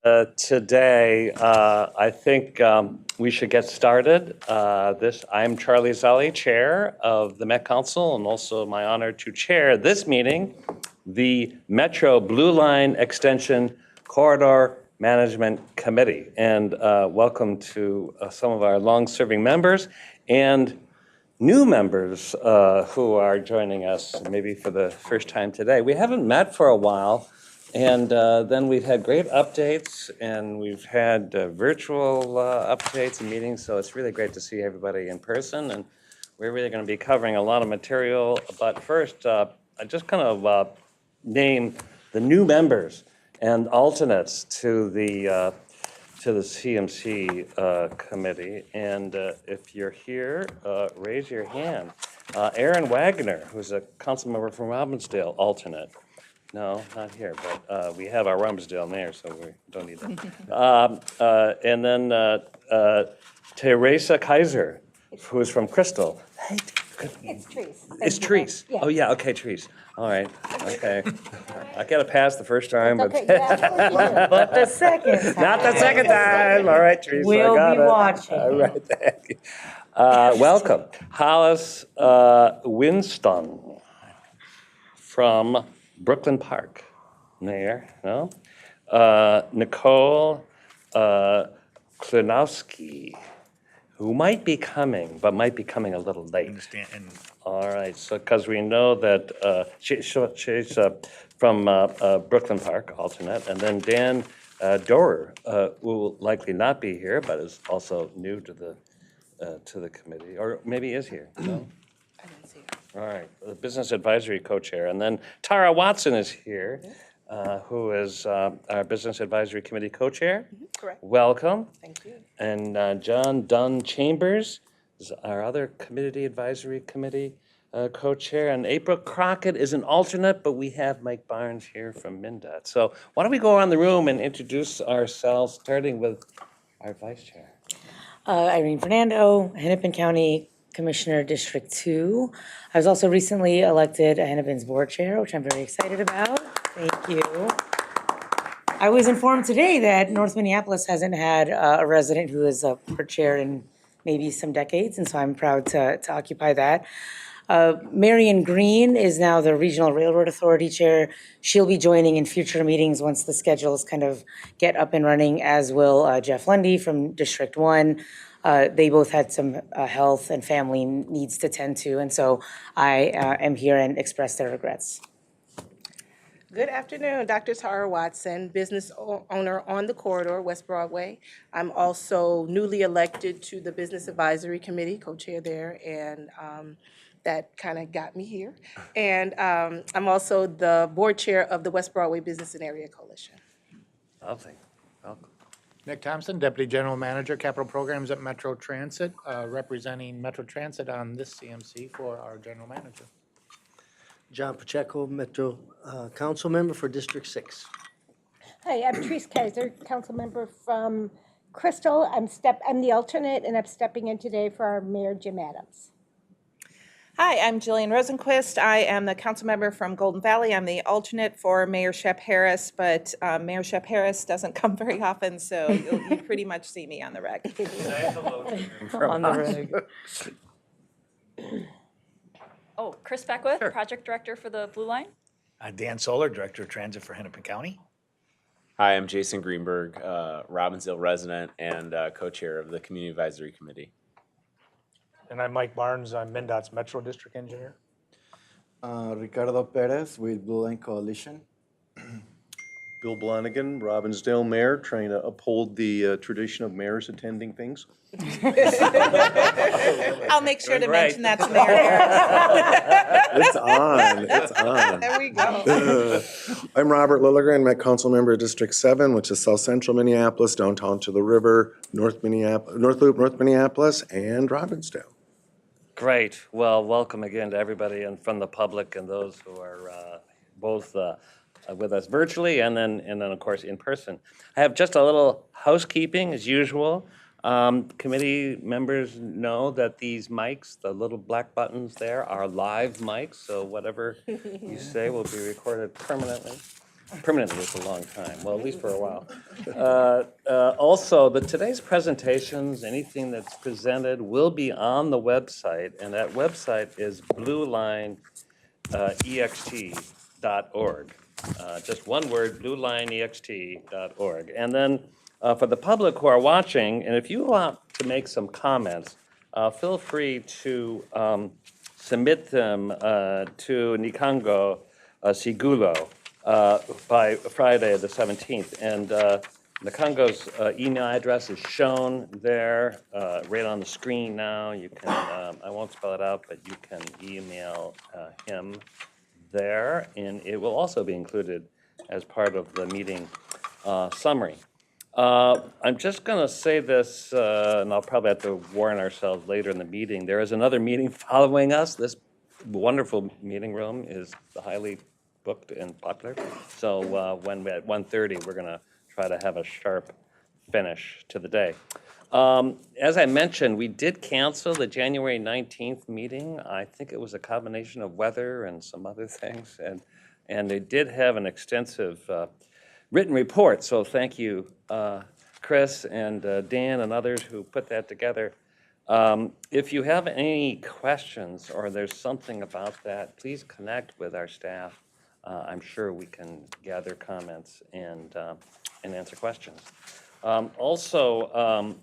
Today, I think we should get started. I'm Charlie Zelli, Chair of the Met Council, and also my honor to chair this meeting, the Metro Blue Line Extension Corridor Management Committee. And welcome to some of our long-serving members and new members who are joining us maybe for the first time today. We haven't met for a while. And then we've had great updates, and we've had virtual updates and meetings, so it's really great to see everybody in person. And we're really going to be covering a lot of material. But first, I just kind of name the new members and alternates to the CMC committee. And if you're here, raise your hand. Aaron Wagner, who's a council member from Robbinsdale, alternate. No, not here, but we have our Rumsdale mayor, so we don't need that. And then Teresa Kaiser, who is from Crystal. Hey, It's Trees. it's Trees. Yeah. Oh, yeah, okay, Trees. All right, okay. I got a pass the first time, but Okay, yeah, But the second time. not the second time. All right, Trees, I We'll got be it. watching. All right, thank you. Welcome, Hollis Winston from Brooklyn Park, Mayor, no? Nicole Klinowski, who might be coming, but might be coming a little late. Understand. All right, so, because we know that she's from Brooklyn Park, alternate, and then Dan Dorer, who will likely not be here, but is also new to the committee, or maybe is here, no? I didn't see it. All right, the Business Advisory Co-Chair. And then Tara Watson is here, who is our Business Advisory Committee Co-Chair. Correct. Welcome. Thank you. And John Dunn Chambers is our other Community Advisory Committee Co-Chair. And April Crockett is an alternate, but we have Mike Barnes here from MnDOT. So why don't we go around the room and introduce ourselves, starting with our Vice Chair. Irene Fernando, Hennepin County Commissioner, District 2. I was also recently elected a Hennepin's board chair, which I'm very excited about. Thank you. I was informed today that North Minneapolis hasn't had a resident who is a board chair in maybe some decades, and so I'm proud to occupy that. Marion Green is now the Regional Railroad Authority Chair. She'll be joining in future meetings once the schedules kind of get up and running, as will Jeff Lundy from District 1. They both had some health and family needs to tend to, and so I am here and express their regrets. Good afternoon, Dr. Tara Watson, business owner on the corridor, West Broadway. I'm also newly elected to the Business Advisory Committee, co-chair there, and that kind of got me here. And I'm also the board chair of the West Broadway Business and Area Coalition. Lovely. Welcome. Nick Thompson, Deputy General Manager, Capital Programs at Metro Transit, representing Metro Transit on this CMC for our General Manager. John Pacheco, Metro Council Member for District 6. Hi, I'm Therese Kaiser, council member from Crystal. I'm the alternate, and I'm stepping in today for our Mayor Jim Adams. Hi, I'm Jillian Rosenquist. I am the council member from Golden Valley. I'm the alternate for Mayor Shep Harris, but Mayor Shep Harris doesn't come very often, so you pretty much see me on the reg. On the reg. Oh, Chris Beckwith, Project Director for the Blue Line. Dan Solar, Director of Transit for Hennepin County. Hi, I'm Jason Greenberg, Robbinsdale resident and co-chair of the Community Advisory Committee. And I'm Mike Barnes. I'm MnDOT's Metro District Engineer. Ricardo Perez with Blue Line Coalition. Bill Blonigan, Robbinsdale Mayor, trying to uphold the tradition of mayors attending things. I'll make sure to mention that to Mayor Harris. It's on, it's on. There we go. I'm Robert Lilligren, Met Council Member of District 7, which is South Central Minneapolis, downtown to the river, North Loop, North Minneapolis, and Robbinsdale. Great. Well, welcome again to everybody and from the public and those who are both with us virtually and then of course in person. I have just a little housekeeping as usual. Committee members know that these mics, the little black buttons there, are live mics, so whatever you say will be recorded permanently. permanently is a long time, well, at least for a while. Also, today's presentations, anything that's presented will be on the website, and that website is bluelineext.org. Just one word, bluelineext.org. And then for the public who are watching, and if you want to make some comments, feel free to submit them to Nikango Sigulo by Friday the 17th. And Nikango's email address is shown there, right on the screen now. You can, I won't spell it out, but you can email him there, and it will also be included as part of the meeting summary. I'm just going to say this, and I'll probably have to warn ourselves later in the meeting. There is another meeting following us. This wonderful meeting room is highly booked and popular. So when at 1:30, we're going to try to have a sharp finish to the day. As I mentioned, we did cancel the January 19th meeting. I think it was a combination of weather and some other things, and they did have an extensive written report, so thank you, Chris and Dan and others who put that together. If you have any questions or there's something about that, please connect with our staff. I'm sure we can gather comments and answer questions. Also,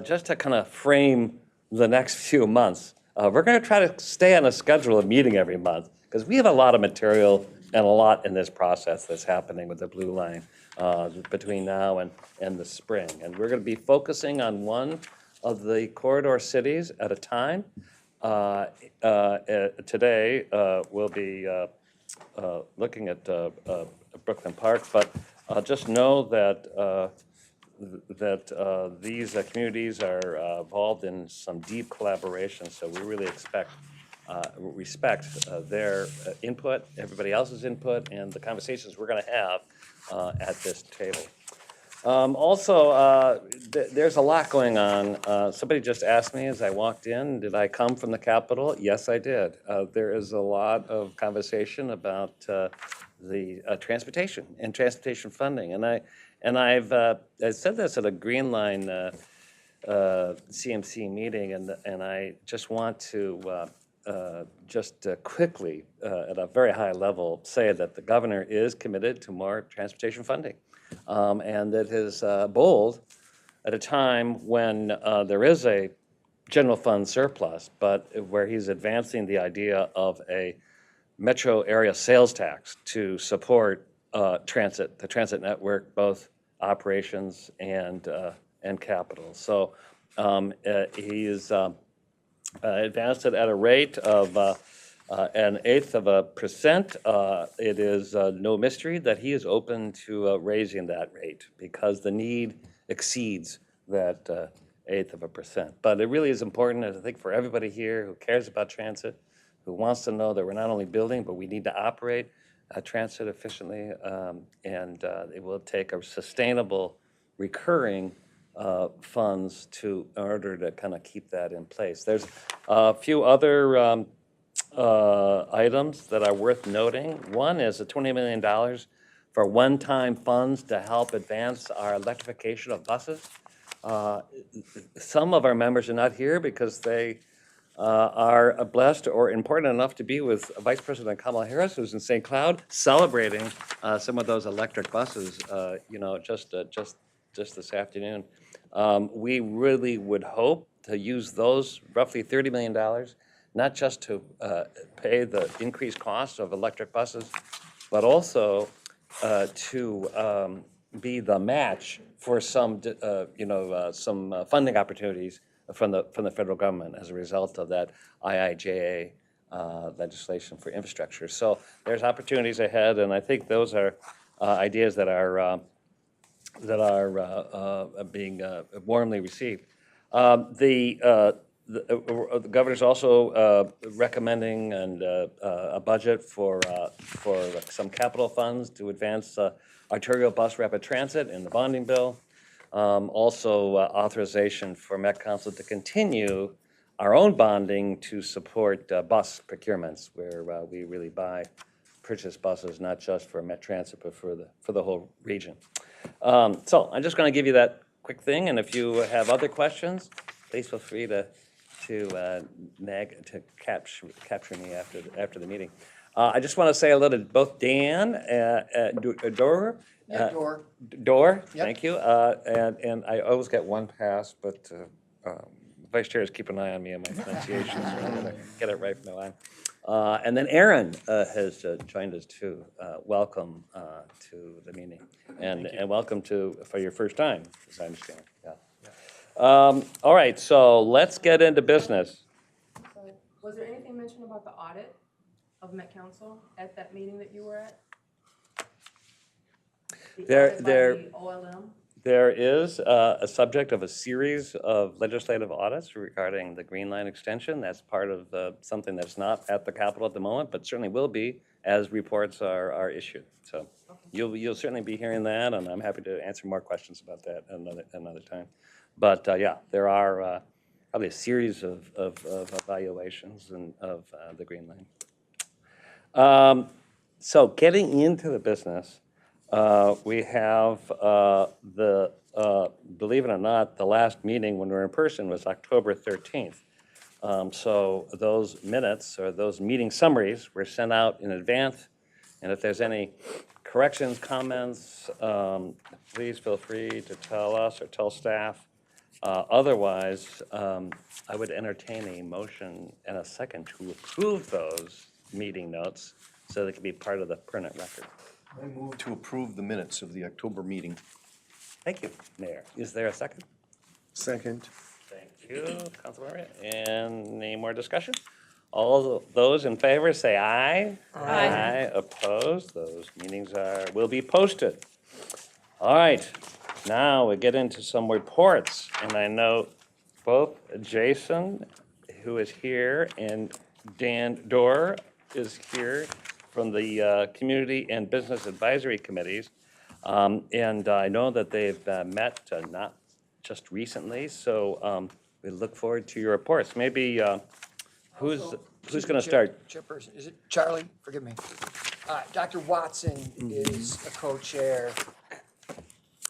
just to kind of frame the next few months, we're going to try to stay on a schedule of meeting every month because we have a lot of material and a lot in this process that's happening with the Blue Line between now and the spring. And we're going to be focusing on one of the corridor cities at a time. Today, we'll be looking at Brooklyn Park, but just know that these communities are involved in some deep collaboration, so we really respect their input, everybody else's input, and the conversations we're going to have at this table. Also, there's a lot going on. Somebody just asked me as I walked in, did I come from the Capitol? Yes, I did. There is a lot of conversation about the transportation and transportation funding, and I've said this at a Green Line CMC meeting, and I just want to quickly, at a very high level, say that the governor is committed to more transportation funding, and that is bold at a time when there is a general fund surplus, but where he's advancing the idea of a metro area sales tax to support transit, the transit network, both operations and capital. So he is advanced it at a rate of 0.1%. It is no mystery that he is open to raising that rate because the need exceeds that 0.1%. But it really is important, I think, for everybody here who cares about transit, who wants to know that we're not only building, but we need to operate transit efficiently, and it will take a sustainable, recurring funds in order to kind of keep that in place. There's a few other items that are worth noting. One is the $20 million for one-time funds to help advance our electrification of buses. Some of our members are not here because they are blessed or important enough to be with Vice President Kamala Harris, who's in St. Cloud, celebrating some of those electric buses, just this afternoon. We really would hope to use those roughly $30 million, not just to pay the increased cost of electric buses, but also to be the match for some funding opportunities from the federal government as a result of that IIJA legislation for infrastructure. So there's opportunities ahead, and I think those are ideas that are being warmly received. The governor's also recommending a budget for some capital funds to advance arterial bus rapid transit in the bonding bill. Also authorization for Met Council to continue our own bonding to support bus procurements where we really buy purchase buses, not just for Met Transit, but for the whole region. So I'm just going to give you that quick thing, and if you have other questions, please feel free to capture me after the meeting. I just want to say a little to both Dan, Adjour. Door, thank you. And I always get one pass, but Vice Chairs keep an eye on me and my pronunciation, so I'm going to get it right from now on. And then Aaron has joined us too. Welcome to the meeting, and welcome for your first time, as I understand. Yeah. All right, so let's get into business. Was there anything mentioned about the audit of Met Council at that meeting that you were at? The OLM? There is a subject of a series of legislative audits regarding the Green Line extension. That's part of something that's not at the Capitol at the moment, but certainly will be as reports are issued. So you'll certainly be hearing that, and I'm happy to answer more questions about that another time. But yeah, there are probably a series of evaluations of the Green Line. So getting into the business, we have believe it or not, the last meeting when we were in person was October 13th. So those minutes or those meeting summaries were sent out in advance. And if there's any corrections, comments, please feel free to tell us or tell staff. Otherwise, I would entertain a motion and a second to approve those meeting notes so they can be part of the permanent record. I move to approve the minutes of the October meeting. Thank you, Mayor. Is there a second? Second. Thank you, Councilmember. And any more discussion? All those in favor say aye. Aye. Opposed? Those meetings will be posted. All right, now we get into some reports. And I know both Jason, who is here, and Dan Dorr is here from the Community and Business Advisory Committees. And I know that they've met not just recently, so we look forward to your reports. Maybe who's going to start? Chairperson, is it Charlie? Forgive me. Dr. Watson is a co-chair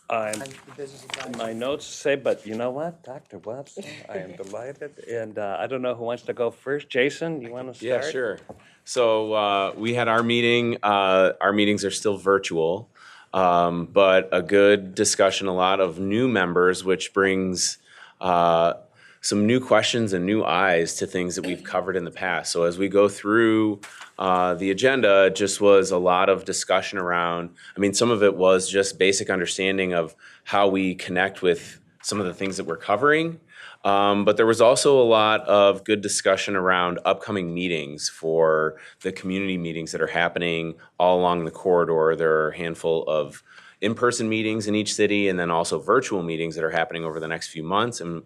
on the Business Advisory. My notes say, but you know what, Dr. Watson, I am delighted. And I don't know who wants to go first. Jason, you want to start? Yeah, sure. So we had our meeting. Our meetings are still virtual, but a good discussion, a lot of new members, which brings some new questions and new eyes to things that we've covered in the past. So as we go through the agenda, it just was a lot of discussion around, I mean, some of it was just basic understanding of how we connect with some of the things that we're covering. But there was also a lot of good discussion around upcoming meetings for the community meetings that are happening all along the corridor. There are a handful of in-person meetings in each city and then also virtual meetings that are happening over the next few months. And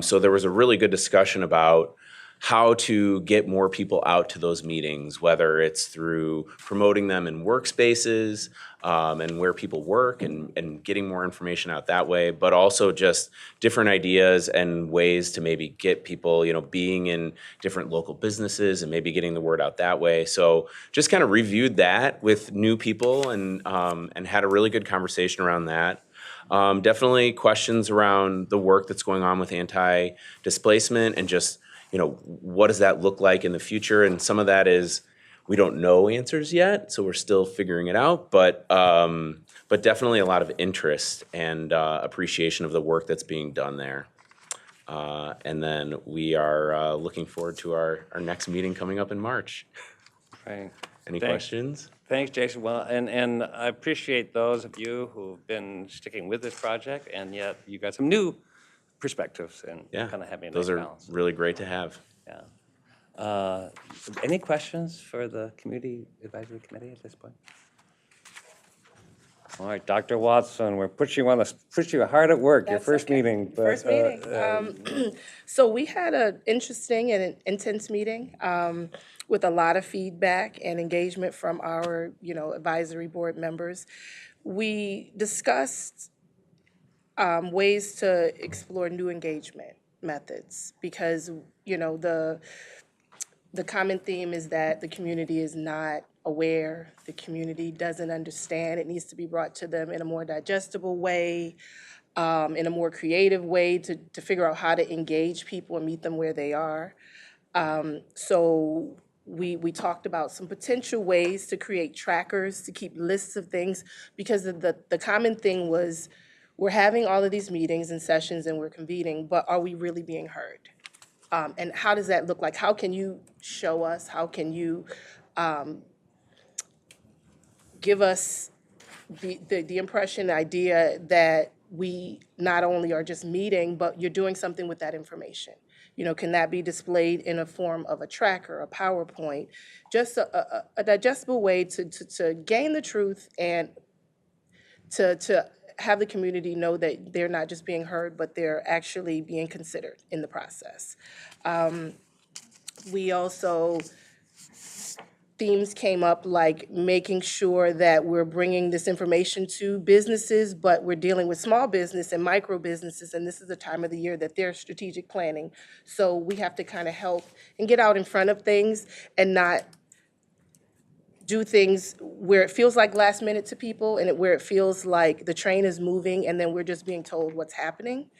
so there was a really good discussion about how to get more people out to those meetings, whether it's through promoting them in workspaces and where people work and getting more information out that way, but also just different ideas and ways to maybe get people, you know, being in different local businesses and maybe getting the word out that way. So just kind of reviewed that with new people and had a really good conversation around that. Definitely questions around the work that's going on with anti-displacement and just, you know, what does that look like in the future? And some of that is we don't know answers yet, so we're still figuring it out. But definitely a lot of interest and appreciation of the work that's being done there. And then we are looking forward to our next meeting coming up in March. Right. Any questions? Thanks, Jason. Well, and I appreciate those of you who've been sticking with this project, and yet you got some new perspectives and kind of having a those nice are balance. really great to have. Yeah. Any questions for the Community Advisory Committee at this point? All right, Dr. Watson, we're putting you hard at work. Your first meeting. But, First meeting. So we had an interesting and intense meeting with a lot of feedback and engagement from our, advisory board members. We discussed ways to explore new engagement methods because, the common theme is that the community is not aware, the community doesn't understand. It needs to be brought to them in a more digestible way, in a more creative way to figure out how to engage people and meet them where they are. So we talked about some potential ways to create trackers, to keep lists of things, because the common thing was, we're having all of these meetings and sessions and we're convening, but are we really being heard? And how does that look like? How can you show us? How can you give us the impression, the idea that we not only are just meeting, but you're doing something with that information? You know, can that be displayed in a form of a tracker, a PowerPoint, just a digestible way to gain the truth and to have the community know that they're not just being heard, but they're actually being considered in the process. We also, themes came up like making sure that we're bringing this information to businesses, but we're dealing with small business and micro businesses, and this is the time of the year that they're strategic planning. So we have to kind of help and get out in front of things and not do things where it feels like last minute to people and where it feels like the train is moving and then we're just being told what's happening.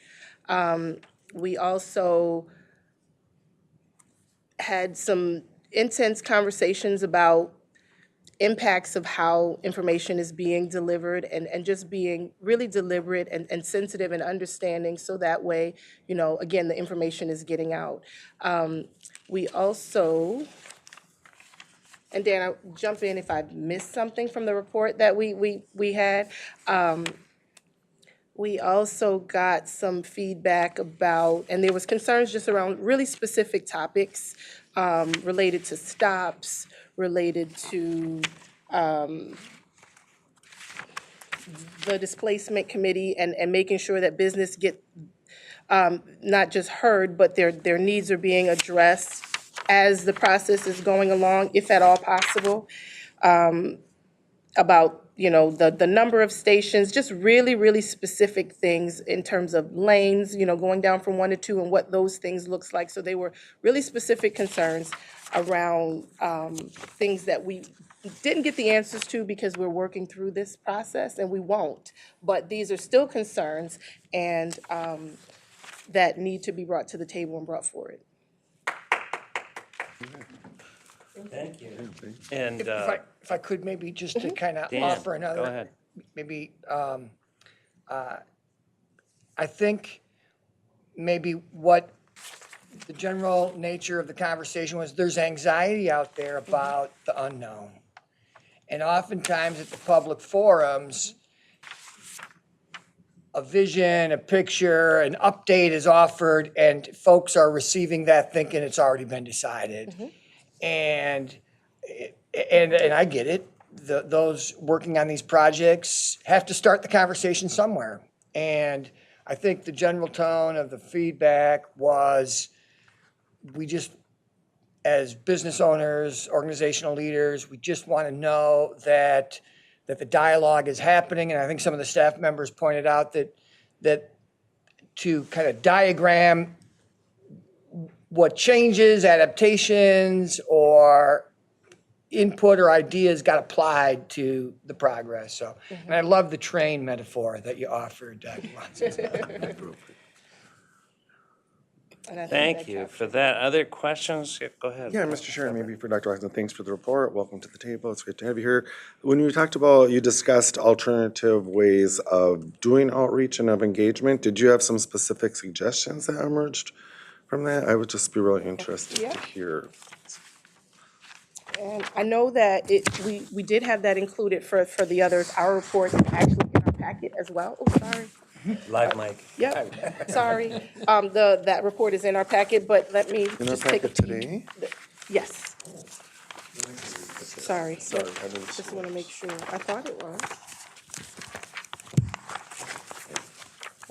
We also had some intense conversations about impacts of how information is being delivered and just being really deliberate and sensitive and understanding, so that way, you know, again, the information is getting out. We also, and Dan, I'll jump in if I missed something from the report that we had. We also got some feedback about, and there was concerns just around really specific topics related to stops, related to the displacement committee and making sure that business get not just heard, but their needs are being addressed as the process is going along, if at all possible. About, you know, the number of stations, just really, really specific things in terms of lanes, you know, going down from 1 to 2 and what those things looks like. So they were really specific concerns around things that we didn't get the answers to because we're working through this process, and we won't. But these are still concerns and that need to be brought to the table and brought forward. Thank you. And If I could maybe just to kind of Dan, offer another. go ahead. Maybe, I think maybe what the general nature of the conversation was, there's anxiety out there about the unknown. And oftentimes at the public forums, a vision, a picture, an update is offered, and folks are receiving that thinking it's already been decided. And I get it. Those working on these projects have to start the conversation somewhere. And I think the general tone of the feedback was, we just, as business owners, organizational leaders, we just want to know that the dialogue is happening. And I think some of the staff members pointed out that to kind of diagram what changes, adaptations, or input or ideas got applied to the progress. So, and I love the train metaphor that you offered, Dr. Watson. Thank you for that. Other questions? Yeah, go ahead. Yeah, Mr. Chair, maybe for Dr. Watson, thanks for the report. Welcome to the table. It's great to have you here. When you discussed alternative ways of doing outreach and of engagement, did you have some specific suggestions that emerged from that? I would just be really interested to hear. And I know that we did have that included for the others. Our report is actually in our packet as well. Oh, sorry. Live mic. Yep, sorry. That report is in our packet, but let me In our just take a packet peek. today? Yes, sorry. Sorry, I didn't see Just want to make sure. I thought it was.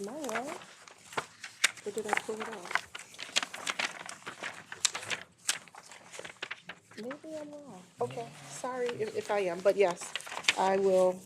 Am I wrong? Or did I pull it off? Maybe I'm wrong. Okay, sorry if I am, but yes, I will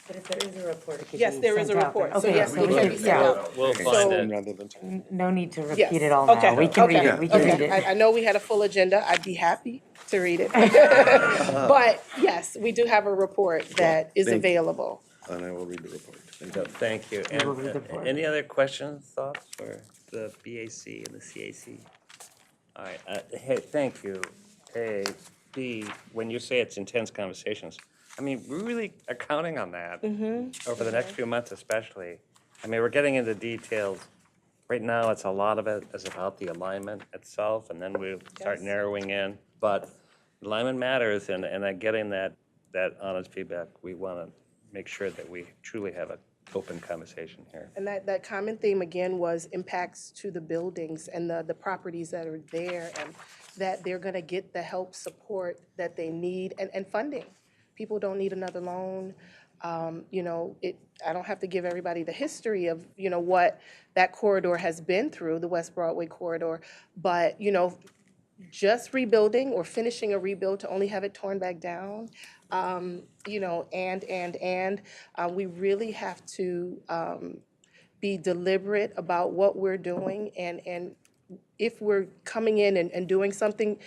But if there is a report, it could Yes, be there is a sent out report. then. So Okay, yes, so it we can can- be sent yeah. out. We'll So- find it. Rather than talking. No need to Yes. repeat it all Okay, now. We can read okay, it, we can read okay. it. I know we had a full agenda. I'd be happy to read it. But yes, we do have a report that is Thank you. available. And I will read the report. Thank So, you. thank you. We will read the And report. any other questions, thoughts for the BAC and the CAC? All right, hey, thank you. Hey, B, when you say it's intense conversations, I mean, we really are counting on that over the next few months especially. I mean, we're getting into details. Right now, it's a lot of it is about the alignment itself, and then we'll start Yes. narrowing in. But alignment matters, and getting that honest feedback, we want to make sure that we truly have an open conversation here. And that common theme again was impacts to the buildings and the properties that are there, and that they're gonna get the help, support that they need, and funding. People don't need another loan. You know, I don't have to give everybody the history of, you know, what that corridor has been through, the West Broadway corridor. But, you know, just rebuilding or finishing a rebuild to only have it torn back down, you know, we really have to be deliberate about what we're doing, and if we're coming in and doing something,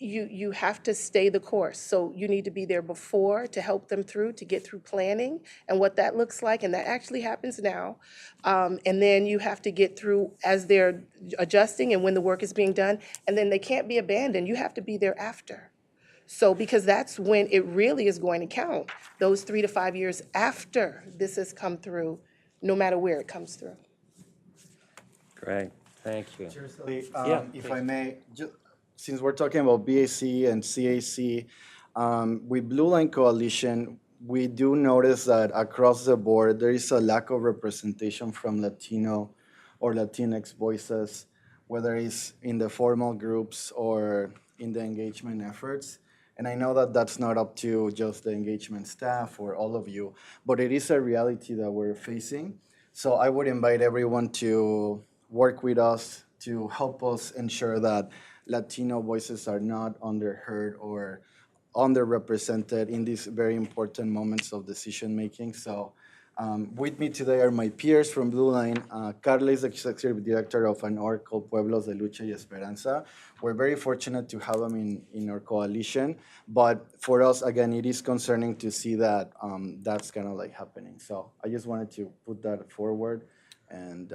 you have to stay the course. So you need to be there before to help them through, to get through planning and what that looks like, and that actually happens now. And then you have to get through as they're adjusting and when the work is being done, and then they can't be abandoned. You have to be there after. So, because that's when it really is going to count, those 3 to 5 years after this has come through, no matter where it comes through. Great, thank you. Seriously, Yeah, if I may, since we're talking about BAC and CAC, with Blue Line Coalition, we do notice that across the board, there is a lack of representation from Latino or Latinx voices, whether it's in the formal groups or in the engagement efforts. And I know that that's not up to just the engagement staff or all of you, but it is a reality that we're facing. So I would invite everyone to work with us to help us ensure that Latino voices are not underheard or underrepresented in these very important moments of decision making. So with me today are my peers from Blue Line. Carla is the executive director of an org called Pueblos de Lucha y Esperanza. We're very fortunate to have them in our coalition, but for us, again, it is concerning to see that that's kind of like happening. So I just wanted to put that forward, and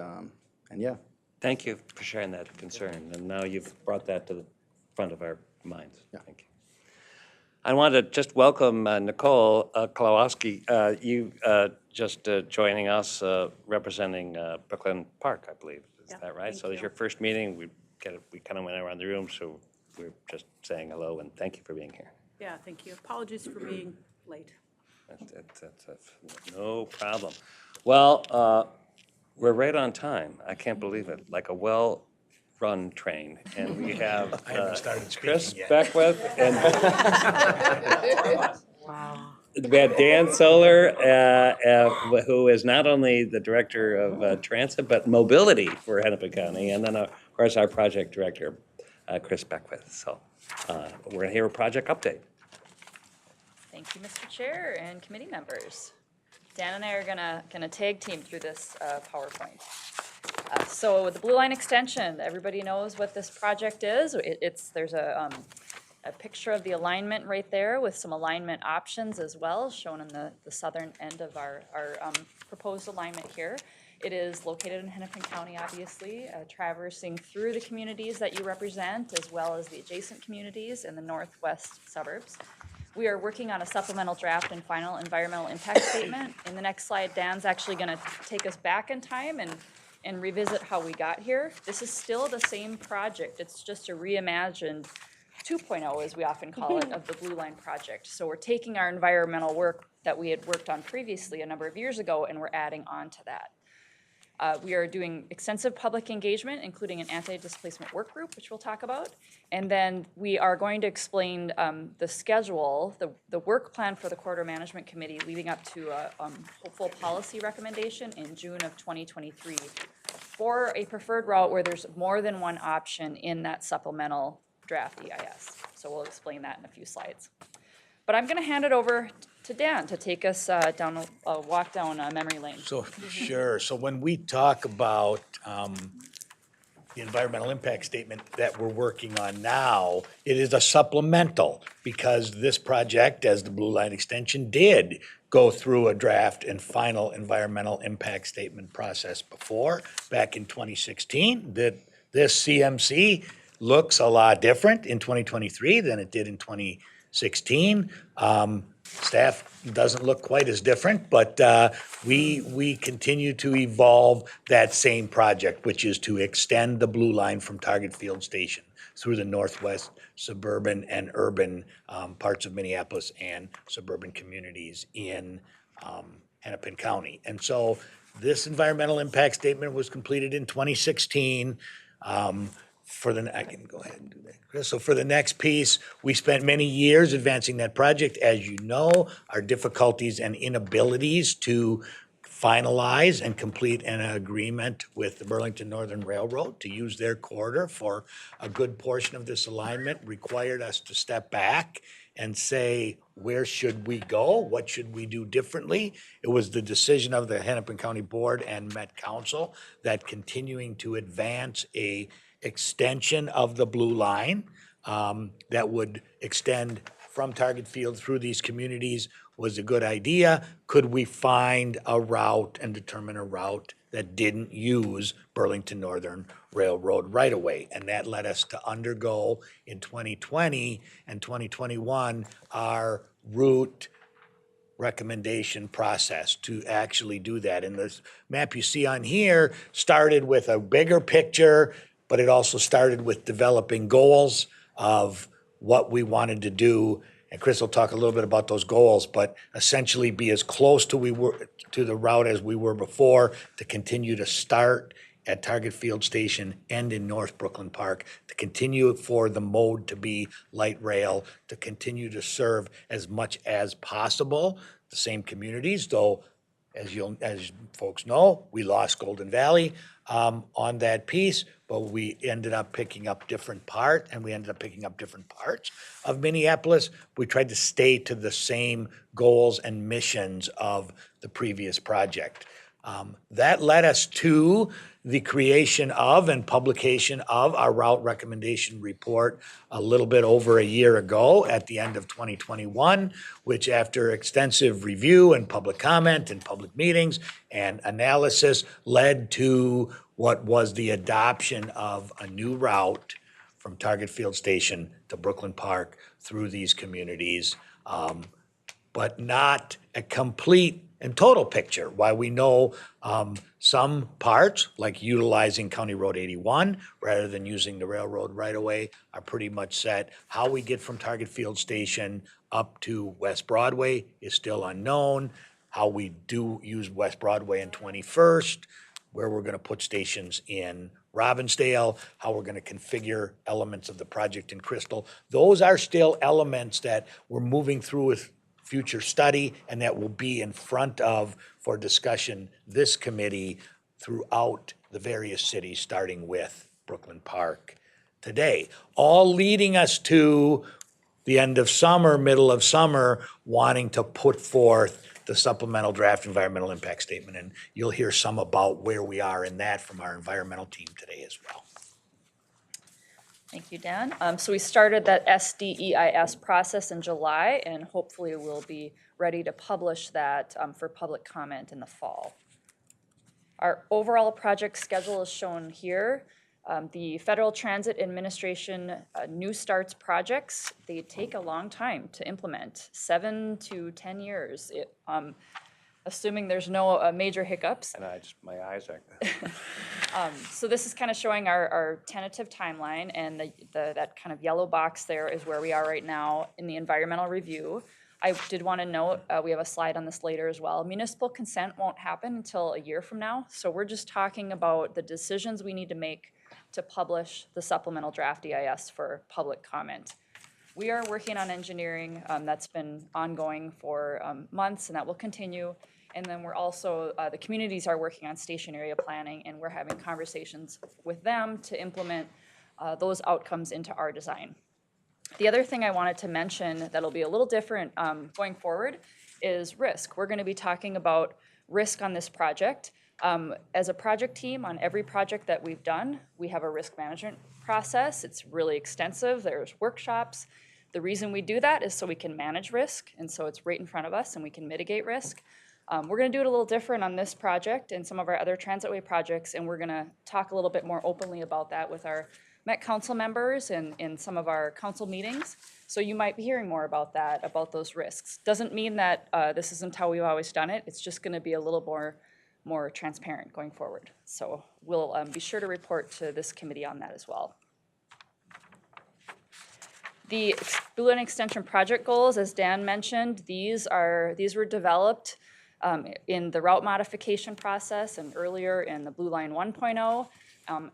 yeah. Thank you for sharing that concern, and now you've brought that to the front of our minds. Thank you. I want to just welcome Nicole Klawowski. You just joining us, representing Brooklyn Park, I believe. Is that right? So it's your first meeting. We kind of went around the room, so we're just saying hello and thank you for being here. Yeah, thank you. Apologies for being late. That's no problem. Well, we're right on time. I can't believe it. Like a well-run train. And we have I haven't started Chris speaking yet. Beckwith and Wow. we have Dan Solar, who is not only the director of transit, but mobility for Hennepin County. And then, of course, our project director, Chris Beckwith. So we're going to hear a project update. Thank you, Mr. Chair and committee members. Dan and I are gonna tag team through this PowerPoint. So the Blue Line Extension, everybody knows what this project is. There's a picture of the alignment right there with some alignment options as well, shown in the southern end of our proposed alignment here. It is located in Hennepin County, obviously, traversing through the communities that you represent, as well as the adjacent communities in the northwest suburbs. We are working on a supplemental draft and final environmental impact statement. In the next slide, Dan's actually going to take us back in time and revisit how we got here. This is still the same project. It's just a reimagined 2.0, as we often call it, of the Blue Line project. So we're taking our environmental work that we had worked on previously a number of years ago, and we're adding on to that. We are doing extensive public engagement, including an anti-displacement work group, which we'll talk about. And then we are going to explain the schedule, the work plan for the Corridor Management Committee leading up to a hopeful policy recommendation in June of 2023 for a preferred route where there's more than one option in that supplemental draft EIS. So we'll explain that in a few slides. But I'm going to hand it over to Dan to take us down a walk down memory lane. So, sure. So when we talk about the environmental impact statement that we're working on now, it is a supplemental because this project, as the Blue Line extension, did go through a draft and final environmental impact statement process before, back in 2016. That this CMC looks a lot different in 2023 than it did in 2016. Staff doesn't look quite as different, but we continue to evolve that same project, which is to extend the Blue Line from Target Field Station through the northwest suburban and urban parts of Minneapolis and suburban communities in Hennepin County. And so this environmental impact statement was completed in 2016. I can go ahead and do that, Chris. So for the next piece, we spent many years advancing that project. As you know, our difficulties and inabilities to finalize and complete an agreement with the Burlington Northern Railroad to use their corridor for a good portion of this alignment required us to step back and say, where should we go? What should we do differently? It was the decision of the Hennepin County Board and Met Council that continuing to advance a extension of the Blue Line that would extend from Target Field through these communities was a good idea. Could we find a route and determine a route that didn't use Burlington Northern Railroad right away? And that led us to undergo in 2020 and 2021 our route recommendation process to actually do that. And the map you see on here started with a bigger picture, but it also started with developing goals of what we wanted to do. And Chris will talk a little bit about those goals, but essentially be as close to the route as we were before, to continue to start at Target Field Station and in North Brooklyn Park, to continue for the mode to be light rail, to continue to serve as much as possible the same communities, though as folks know, we lost Golden Valley on that piece, but we ended up picking up different parts of Minneapolis. We tried to stay to the same goals and missions of the previous project. That led us to the creation of and publication of our route recommendation report a little bit over a year ago at the end of 2021, which after extensive review and public comment and public meetings and analysis led to what was the adoption of a new route from Target Field Station to Brooklyn Park through these communities, but not a complete and total picture. Why we know some parts, like utilizing County Road 81 rather than using the railroad right away, are pretty much set. How we get from Target Field Station up to West Broadway is still unknown. How we do use West Broadway and 21st, where we're gonna put stations in Robbinsdale, how we're gonna configure elements of the project in Crystal. Those are still elements that we're moving through with future study, and that will be in front of, for discussion, this committee throughout the various cities, starting with Brooklyn Park today. All leading us to the end of summer, middle of summer, wanting to put forth the supplemental draft environmental impact statement. And you'll hear some about where we are in that from our environmental team today as well. Thank you, Dan. So we started that SDEIS process in July, and hopefully we'll be ready to publish that for public comment in the fall. Our overall project schedule is shown here. The Federal Transit Administration New Starts projects, they take a long time to implement, 7 to 10 years, assuming there's no major hiccups. And my eyes are. So this is kind of showing our tentative timeline, and that kind of yellow box there is where we are right now in the environmental review. I did want to note, we have a slide on this later as well. Municipal consent won't happen until a year from now, so we're just talking about the decisions we need to make to publish the supplemental draft EIS for public comment. We are working on engineering that's been ongoing for months, and that will continue. And then we're also, the communities are working on station area planning, and we're having conversations with them to implement those outcomes into our design. The other thing I wanted to mention that'll be a little different going forward is risk. We're going to be talking about risk on this project. As a project team, on every project that we've done, we have a risk management process. It's really extensive. There's workshops. The reason we do that is so we can manage risk, and so it's right in front of us and we can mitigate risk. We're going to do it a little different on this project and some of our other Transitway projects, and we're going to talk a little bit more openly about that with our Met Council members and in some of our council meetings. So you might be hearing more about that, about those risks. Doesn't mean that this isn't how we've always done it. It's just going to be a little more transparent going forward. So we'll be sure to report to this committee on that as well. The Blue Line Extension project goals, as Dan mentioned, these were developed in the route modification process and earlier in the Blue Line 1.0,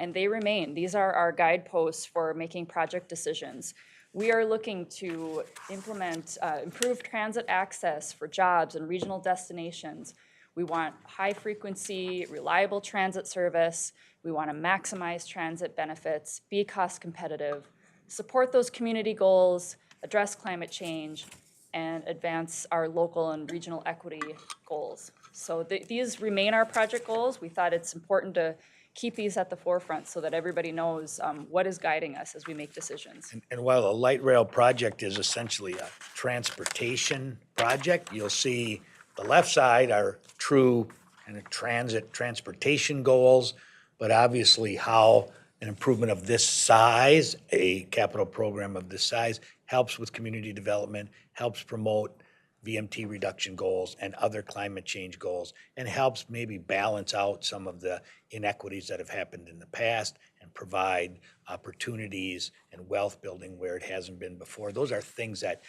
and they remain. These are our guideposts for making project decisions. We are looking to implement improved transit access for jobs and regional destinations. We want high-frequency, reliable transit service. We want to maximize transit benefits, be cost competitive, support those community goals, address climate change, and advance our local and regional equity goals. So these remain our project goals. We thought it's important to keep these at the forefront so that everybody knows what is guiding us as we make decisions. And while a light rail project is essentially a transportation project, you'll see the left side are true kind of transportation goals, but obviously how an improvement of this size, a capital program of this size, helps with community development, helps promote VMT reduction goals and other climate change goals, and helps maybe balance out some of the inequities that have happened in the past and provide opportunities and wealth building where it hasn't been before. Those are things that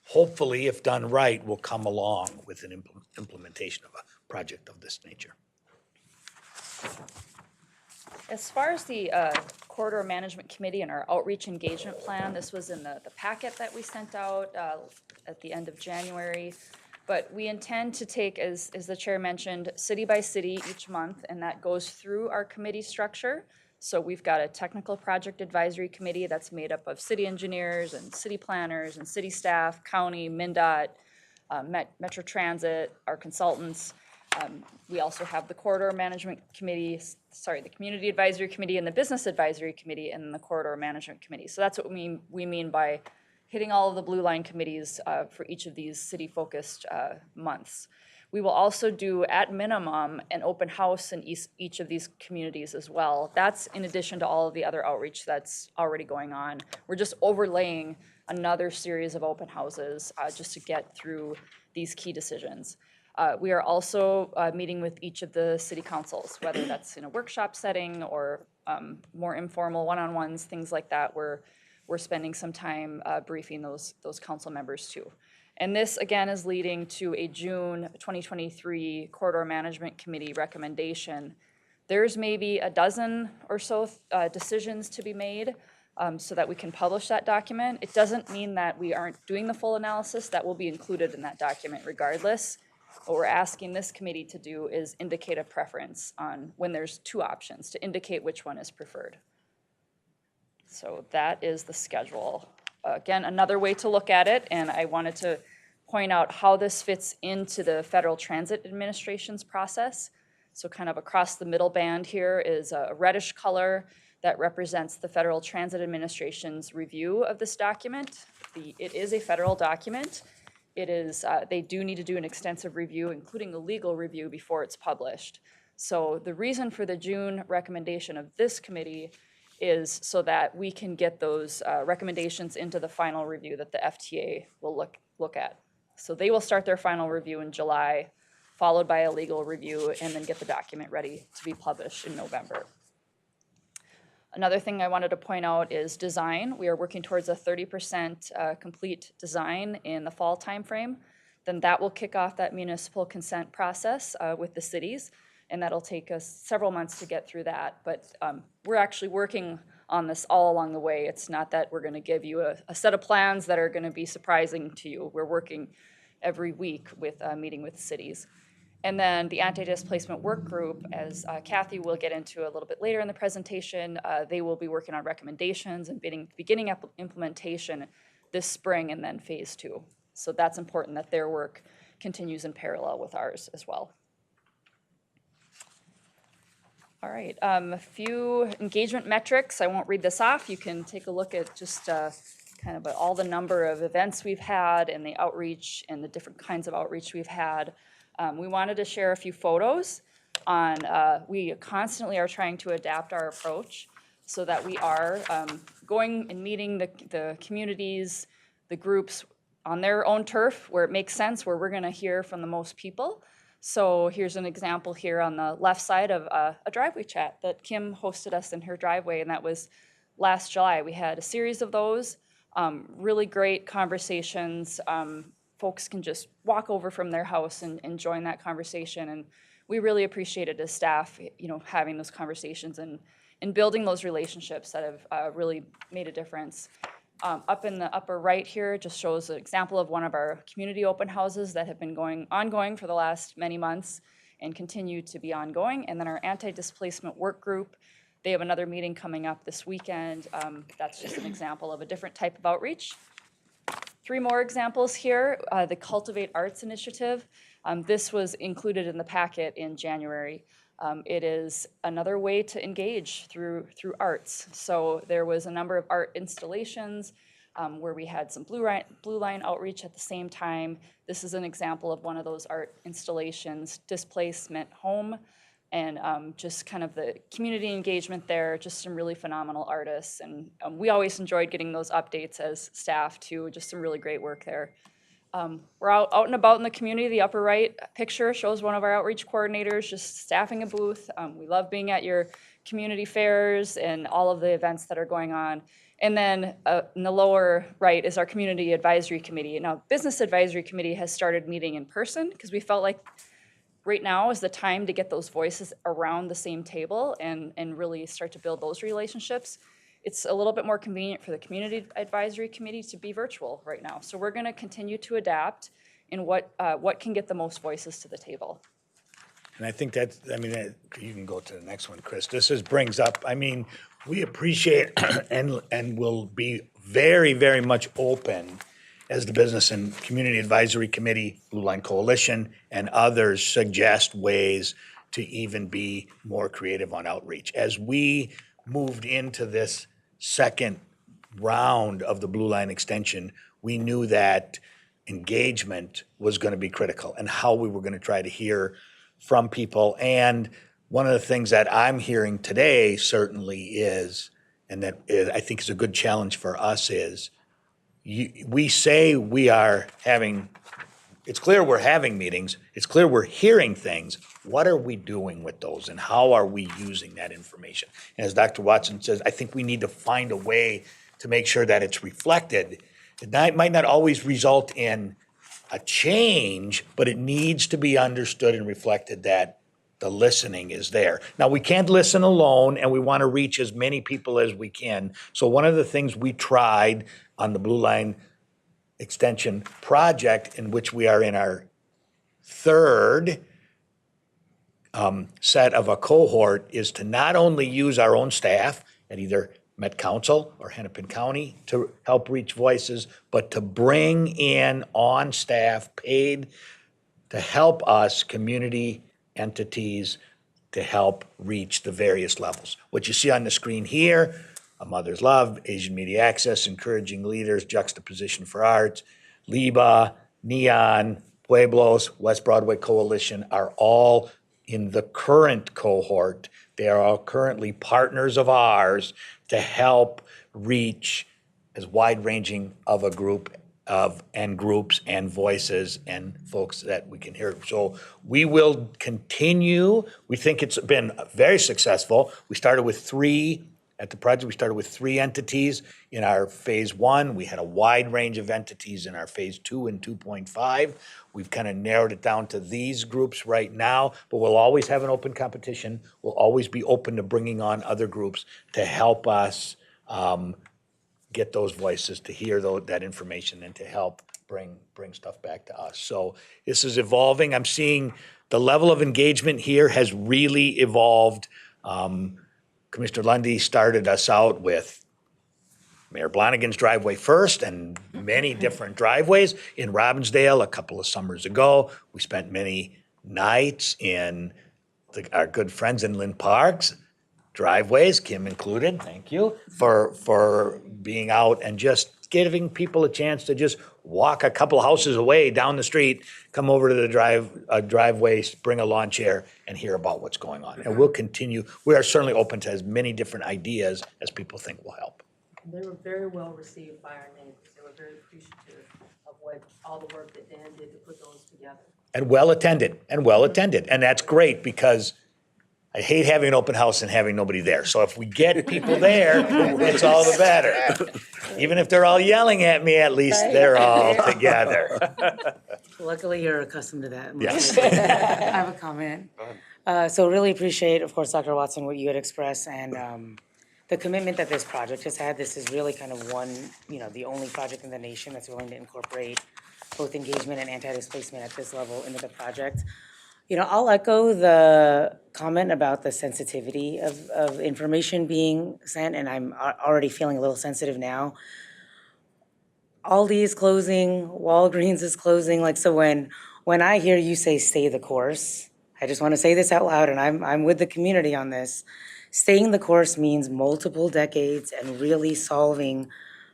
hopefully, if done right, will come along with an implementation of a project of this nature. As far as the Corridor Management Committee and our outreach engagement plan, this was in the packet that we sent out at the end of January. But we intend to take, as the chair mentioned, city by city each month, and that goes through our committee structure. So we've got a technical project advisory committee that's made up of city engineers and city planners and city staff, county, MnDOT, Metro Transit, our consultants. We also have the Corridor Management Committee, the Community Advisory Committee and the Business Advisory Committee and the Corridor Management Committee. So that's what we mean by hitting all of the Blue Line committees for each of these city-focused months. We will also do, at minimum, an open house in each of these communities as well. That's in addition to all of the other outreach that's already going on. We're just overlaying another series of open houses just to get through these key decisions. We are also meeting with each of the city councils, whether that's in a workshop setting or more informal one-on-ones, things like that. We're spending some time briefing those council members too. And this, again, is leading to a June 2023 Corridor Management Committee recommendation. There's maybe a dozen or so decisions to be made so that we can publish that document. It doesn't mean that we aren't doing the full analysis. That will be included in that document regardless. What we're asking this committee to do is indicate a preference on when there's two options, to indicate which one is preferred. So that is the schedule. Again, another way to look at it, and I wanted to point out how this fits into the Federal Transit Administration's process. So kind of across the middle band here is a reddish color that represents the Federal Transit Administration's review of this document. It is a federal document. It is, they do need to do an extensive review, including a legal review, before it's published. So the reason for the June recommendation of this committee is so that we can get those recommendations into the final review that the FTA will look at. So they will start their final review in July, followed by a legal review, and then get the document ready to be published in November. Another thing I wanted to point out is design. We are working towards a 30% complete design in the fall timeframe. Then that will kick off that municipal consent process with the cities, and that'll take us several months to get through that. But we're actually working on this all along the way. It's not that we're going to give you a set of plans that are going to be surprising to you. We're working every week with meeting with cities. And then the anti-displacement work group, as Kathy will get into a little bit later in the presentation, they will be working on recommendations and beginning implementation this spring and then phase 2. So that's important that their work continues in parallel with ours as well. All right, a few engagement metrics. I won't read this off. You can take a look at just kind of all the number of events we've had and the outreach and the different kinds of outreach we've had. We wanted to share a few photos on, we constantly are trying to adapt our approach so that we are going and meeting the communities, the groups on their own turf where it makes sense, where we're gonna hear from the most people. So here's an example here on the left side of a driveway chat that Kim hosted us in her driveway, and that was last July. We had a series of those, really great conversations. Folks can just walk over from their house and join that conversation. And we really appreciated as staff, having those conversations and building those relationships that have really made a difference. Up in the upper right here just shows an example of one of our community open houses that have been ongoing for the last many months and continue to be ongoing. And then our anti-displacement work group, they have another meeting coming up this weekend. That's just an example of a different type of outreach. 3 more examples here. The Cultivate Arts Initiative. This was included in the packet in January. It is another way to engage through arts. So there was a number of art installations where we had some blue line outreach at the same time. This is an example of one of those art installations, Displacement Home, and just kind of the community engagement there, just some really phenomenal artists. And we always enjoyed getting those updates as staff too, just some really great work there. We're out and about in the community. The upper right picture shows one of our outreach coordinators just staffing a booth. We love being at your community fairs and all of the events that are going on. And then in the lower right is our community advisory committee. Now, business advisory committee has started meeting in person because we felt like right now is the time to get those voices around the same table and really start to build those relationships. It's a little bit more convenient for the community advisory committee to be virtual right now. So we're gonna continue to adapt in what can get the most voices to the table. And I think that's, you can go to the next one, Chris. This brings up, we appreciate and will be very, very much open as the Business and Community Advisory Committee, Blue Line Coalition, and others suggest ways to even be more creative on outreach. As we moved into this second round of the Blue Line extension, we knew that engagement was going to be critical and how we were going to try to hear from people. And one of the things that I'm hearing today certainly is, and that I think is a good challenge for us is, we say we are having, it's clear we're having meetings, it's clear we're hearing things. What are we doing with those and how are we using that information? And as Dr. Watson says, I think we need to find a way to make sure that it's reflected. It might not always result in a change, but it needs to be understood and reflected that the listening is there. Now, we can't listen alone, and we want to reach as many people as we can. So one of the things we tried on the Blue Line Extension project, in which we are in our third set of a cohort, is to not only use our own staff at either Met Council or Hennepin County to help reach voices, but to bring in on-staff paid to help us community entities to help reach the various levels. What you see on the screen here, A Mother's Love, Asian Media Access, Encouraging Leaders, Juxtaposition for Arts, LIBA, Neon, Pueblos, West Broadway Coalition are all in the current cohort. They are all currently partners of ours to help reach as wide-ranging of a group and groups and voices and folks that we can hear. So we will continue. We think it's been very successful. We started with 3 at the project. We started with 3 entities in our phase 1. We had a wide range of entities in our phase 2 and 2.5. We've kind of narrowed it down to these groups right now, but we'll always have an open competition. We'll always be open to bringing on other groups to help us get those voices, to hear that information, and to help bring stuff back to us. So this is evolving. I'm seeing the level of engagement here has really evolved. Commissioner Lundy started us out with Mayor Blonigan's driveway first and many different driveways in Robbinsdale a couple of summers ago. We spent many nights in our good friends in Lynn Park's driveways, Kim included, thank you, for being out and just giving people a chance to just walk a couple houses away down the street, come over to the driveway, bring a lawn chair, and hear about what's going on. And we'll continue. We are certainly open to as many different ideas as people think will help. They were very well received by our neighbors. They were very appreciative of all the work that Dan did to put those together. And well attended. And that's great because I hate having an open house and having nobody there. So if we get people there, it's all the better. Even if they're all yelling at me, at least they're all together. Luckily, you're accustomed to that. Yes. I have a comment. So really appreciate, of course, Dr. Watson, what you had expressed and the commitment that this project has had. This is really kind of one, the only project in the nation that's willing to incorporate both engagement and anti-displacement at this level into the project. I'll echo the comment about the sensitivity of information being sent, and I'm already feeling a little sensitive now. Aldi is closing, Walgreens is closing. So when I hear you say stay the course, I just want to say this out loud, and I'm with the community on this. Staying the course means multiple decades and really solving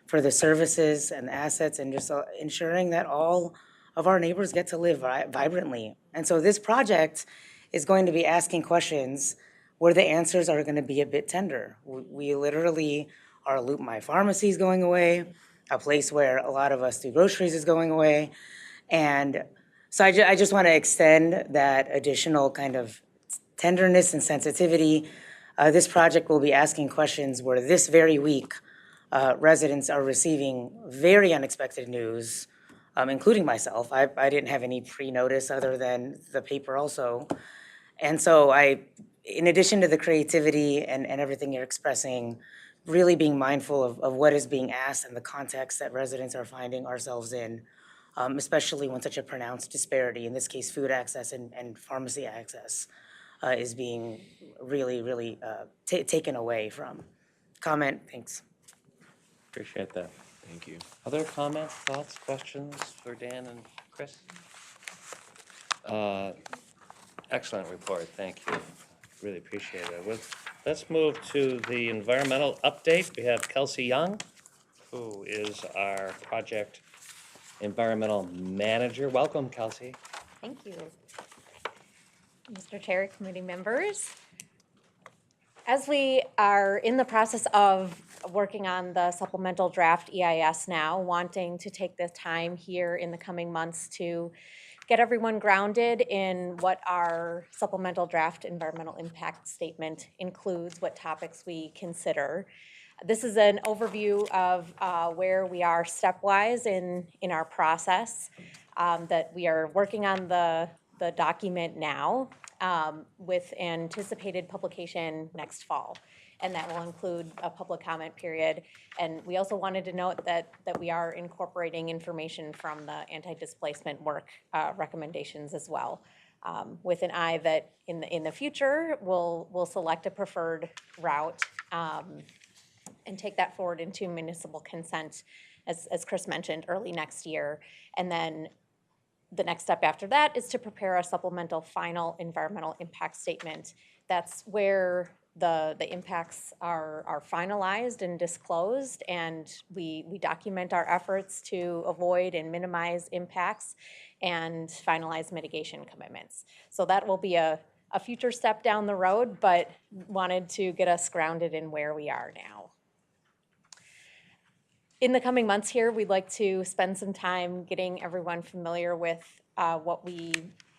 for the services and assets and just ensuring that all of our neighbors get to live vibrantly. And so this project is going to be asking questions where the answers are going to be a bit tender. We literally, our Loop My Pharmacy is going away, a place where a lot of us do groceries is going away. And so I just want to extend that additional kind of tenderness and sensitivity. This project will be asking questions where this very week, residents are receiving very unexpected news, including myself. I didn't have any pre-notice other than the paper also. And so in addition to the creativity and everything you're expressing, really being mindful of what is being asked and the context that residents are finding ourselves in, especially when such a pronounced disparity, in this case, food access and pharmacy access, is being really, really taken away from. Comment, thanks. Appreciate that. Thank you. Other comments, thoughts, questions for Dan and Chris? Excellent report, thank you. Really appreciate it. Let's move to the environmental update. We have Kelsey Young, who is our project environmental manager. Welcome, Kelsey. Thank you. Mr. Chair, committee members. As we are in the process of working on the supplemental draft EIS now, wanting to take the time here in the coming months to get everyone grounded in what our supplemental draft environmental impact statement includes, what topics we consider. This is an overview of where we are stepwise in our process, that we are working on the document now with anticipated publication next fall. And that will include a public comment period. And we also wanted to note that we are incorporating information from the anti-displacement work recommendations as well, with an eye that in the future we'll select a preferred route and take that forward into municipal consent, as Chris mentioned, early next year. And then the next step after that is to prepare a supplemental final environmental impact statement. That's where the impacts are finalized and disclosed, and we document our efforts to avoid and minimize impacts and finalize mitigation commitments. So that will be a future step down the road, but wanted to get us grounded in where we are now. In the coming months here, we'd like to spend some time getting everyone familiar with what we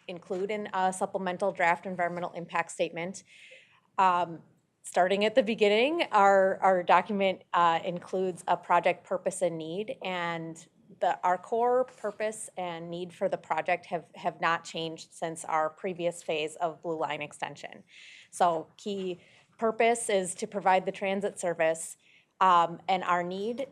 include in a supplemental draft environmental impact statement. Starting at the beginning, our document includes a project purpose and need, and our core purpose and need for the project have not changed since our previous phase of Blue Line extension. So key purpose is to provide the transit service, and our need,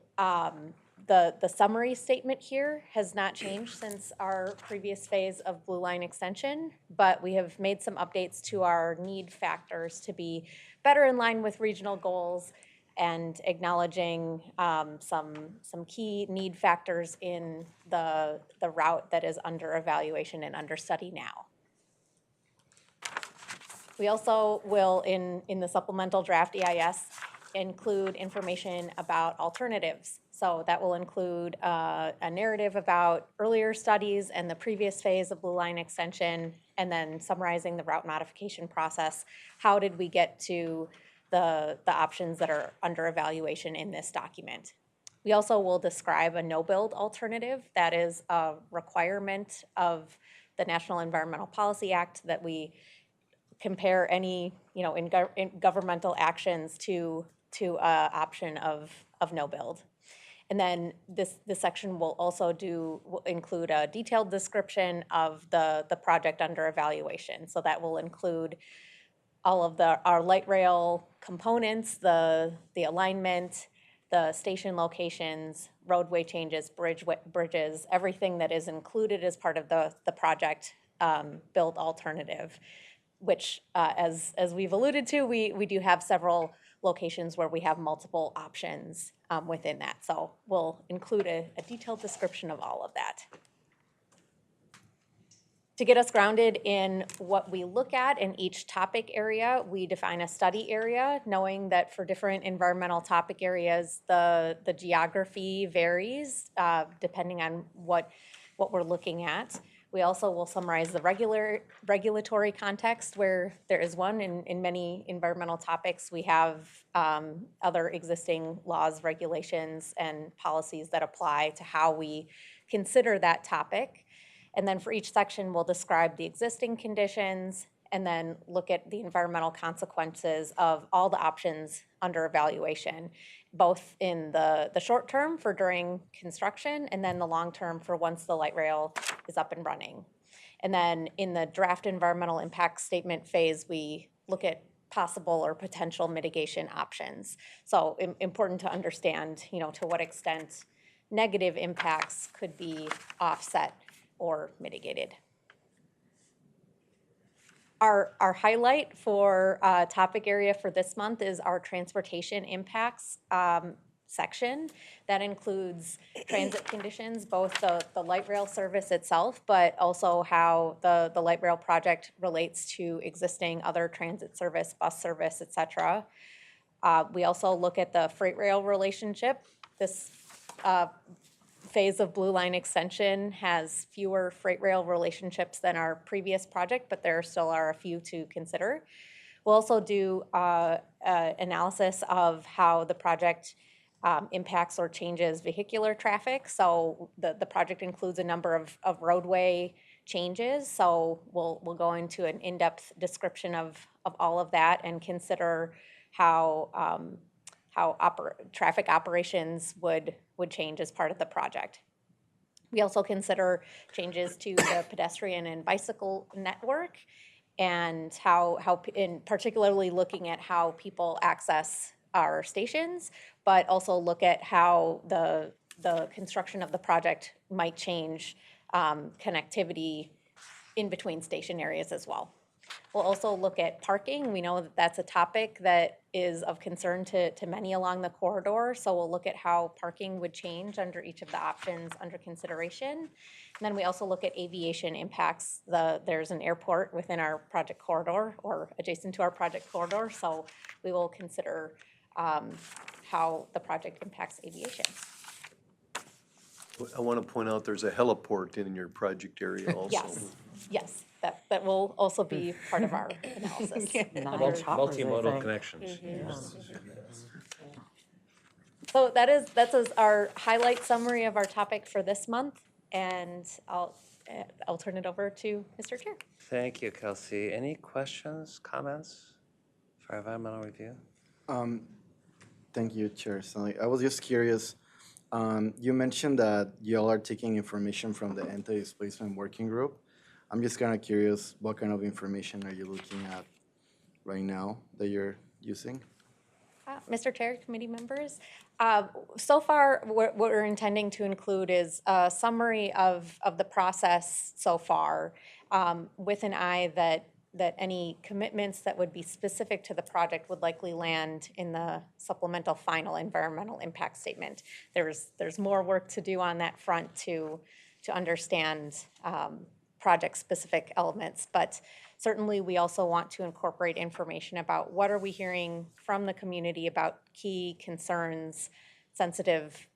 The summary statement here has not changed since our previous phase of Blue Line extension, but we have made some updates to our need factors to be better in line with regional goals and acknowledging some key need factors in the route that is under evaluation and under study now. We also will, in the supplemental draft EIS, include information about alternatives. So that will include a narrative about earlier studies and the previous phase of Blue Line extension, and then summarizing the route modification process. How did we get to the options that are under evaluation in this document? We also will describe a no-build alternative. That is a requirement of the National Environmental Policy Act that we compare any, in governmental actions to option of no build. And then this section will also include a detailed description of the project under evaluation. So that will include all of our light rail components, the alignment, the station locations, roadway changes, bridges, everything that is included as part of the project build alternative, which as we've alluded to, we do have several locations where we have multiple options within that. So we'll include a detailed description of all of that. To get us grounded in what we look at in each topic area, we define a study area, knowing that for different environmental topic areas, the geography varies depending on what we're looking at. We also will summarize the regulatory context where there is one. In many environmental topics, we have other existing laws, regulations, and policies that apply to how we consider that topic. And then for each section, we'll describe the existing conditions and then look at the environmental consequences of all the options under evaluation, both in the short term for during construction and then the long term for once the light rail is up and running. And then in the draft environmental impact statement phase, we look at possible or potential mitigation options. So important to understand, to what extent negative impacts could be offset or mitigated. Our highlight for topic area for this month is our transportation impacts section. That includes transit conditions, both the light rail service itself, but also how the light rail project relates to existing other transit service, bus service, et cetera. We also look at the freight rail relationship. This phase of Blue Line extension has fewer freight rail relationships than our previous project, but there still are a few to consider. We'll also do analysis of how the project impacts or changes vehicular traffic. So the project includes a number of roadway changes. So we'll go into an in-depth description of all of that and consider how traffic operations would change as part of the project. We also consider changes to the pedestrian and bicycle network and how in particularly looking at how people access our stations, but also look at how the construction of the project might change connectivity in between station areas as well. We'll also look at parking. We know that that's a topic that is of concern to many along the corridor, so we'll look at how parking would change under each of the options under consideration. And then we also look at aviation impacts. There's an airport within our project corridor or adjacent to our project corridor, so we will consider how the project impacts aviation. I want to point out there's a heliport in your project area also. Yes, that will also be part of our analysis. Multimodal connections. So that's our highlight summary of our topic for this month, and I'll turn it over to Mr. Chair. Thank you, Kelsey. Any questions, comments for environmental review? Thank you, Chair Stanley. I was just curious. You mentioned that y'all are taking information from the Anti-Displacement Working Group. I'm just kind of curious, what kind of information are you looking at right now that you're using? Mr. Chair, committee members, so far what we're intending to include is a summary of the process so far, with an eye that any commitments that would be specific to the project would likely land in the supplemental final environmental impact statement. There's more work to do on that front to understand project-specific elements, but certainly we also want to incorporate information about what are we hearing from the community about key concerns, sensitive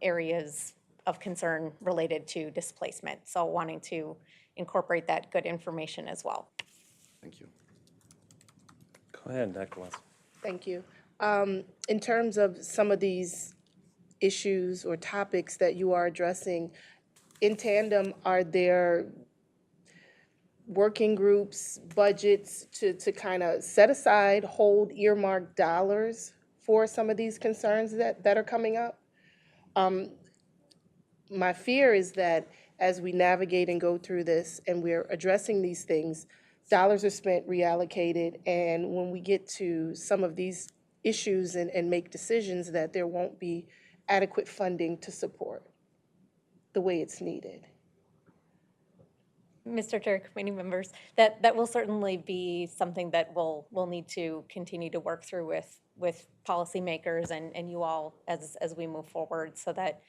areas of concern related to displacement. So wanting to incorporate that good information as well. Thank you. Go ahead, Dr. Watson. Thank you. In terms of some of these issues or topics that you are addressing, in tandem, are there working groups, budgets to kind of set aside, hold earmarked dollars for some of these concerns that are coming up? My fear is that as we navigate and go through this and we're addressing these things, dollars are spent, reallocated, and when we get to some of these issues and make decisions, that there won't be adequate funding to support the way it's needed. Mr. Chair, committee members, that will certainly be something that we'll need to continue to work through with policymakers and you all as we move forward, so that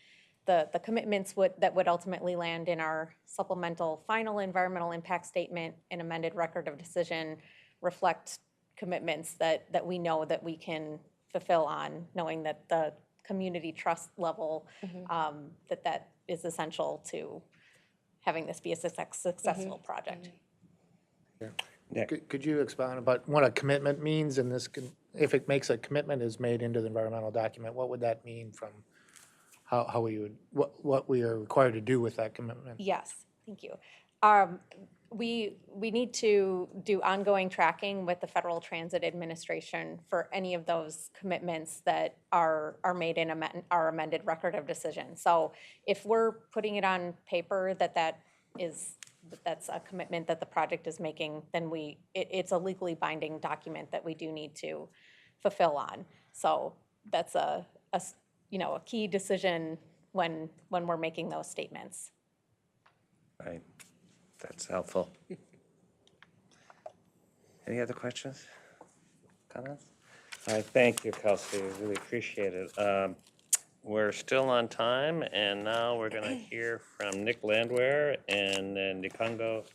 the commitments that would ultimately land in our supplemental final environmental impact statement and amended record of decision reflect commitments that we know that we can fulfill on, knowing that the community trust level, that is essential to having this be a successful project. Could you expound about what a commitment means, and if it makes a commitment is made into the environmental document, what would that mean from how we would, what we are required to do with that commitment? Yes, thank you. We need to do ongoing tracking with the Federal Transit Administration for any of those commitments that are made in our amended record of decision. So if we're putting it on paper that's a commitment that the project is making, then it's a legally binding document that we do need to fulfill on. So that's a key decision when we're making those statements. Right. That's helpful. Any other questions? Comments? All right, thank you, Kelsey. Really appreciate it. We're still on time, and now we're going to hear from Nick Landwehr and Nikongo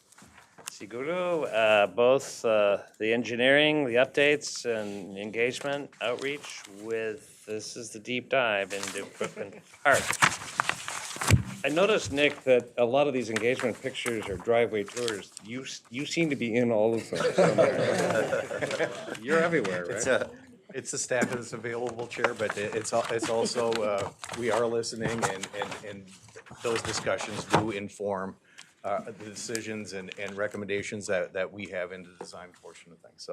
Siguru, both the engineering, the updates, and engagement outreach with, this is the deep dive into Brooklyn Park. I noticed, Nick, that a lot of these engagement pictures or driveway tours, you seem to be in all of them somewhere. You're everywhere, right? It's a staff that's available, Chair, but it's also, we are listening, and those discussions do inform the decisions and recommendations that we have in the design portion of things.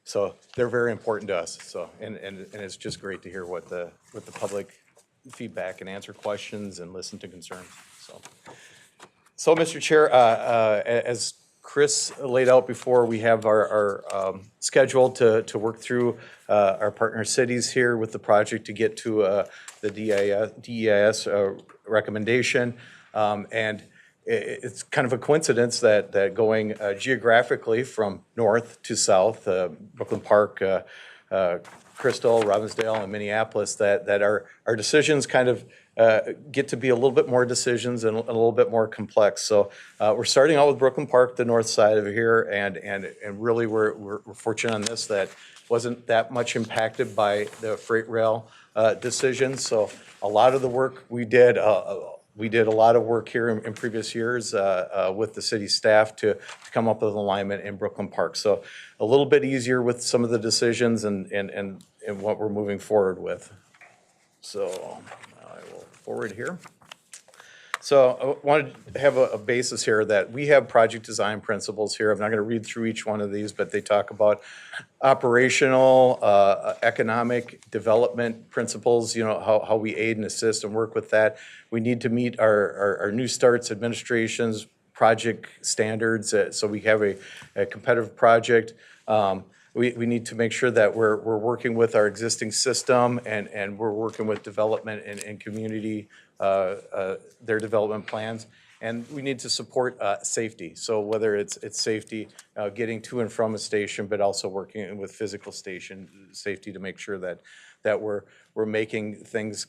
So they're very important to us. So and it's just great to hear what the public feedback and answer questions and listen to concerns. So Mr. Chair, as Chris laid out before, we have our schedule to work through our partner cities here with the project to get to the DEIS recommendation. And it's kind of a coincidence that going geographically from north to south, Brooklyn Park, Crystal, Robbinsdale, and Minneapolis, that our decisions kind of get to be a little bit more decisions and a little bit more complex. So we're starting out with Brooklyn Park, the north side of here, and really we're fortunate on this that wasn't that much impacted by the freight rail decisions. So a lot of the work we did a lot of work here in previous years with the city staff to come up with alignment in Brooklyn Park. So a little bit easier with some of the decisions and what we're moving forward with. So I will forward here. So I wanted to have a basis here that we have project design principles here. I'm not going to read through each one of these, but they talk about operational, economic development principles, how we aid and assist and work with that. We need to meet our new starts administration's project standards so we have a competitive project. we need to make sure that we're working with our existing system and we're working with development and community, their development plans. And we need to support safety. So whether it's safety, getting to and from a station, but also working with physical station safety to make sure that we're making things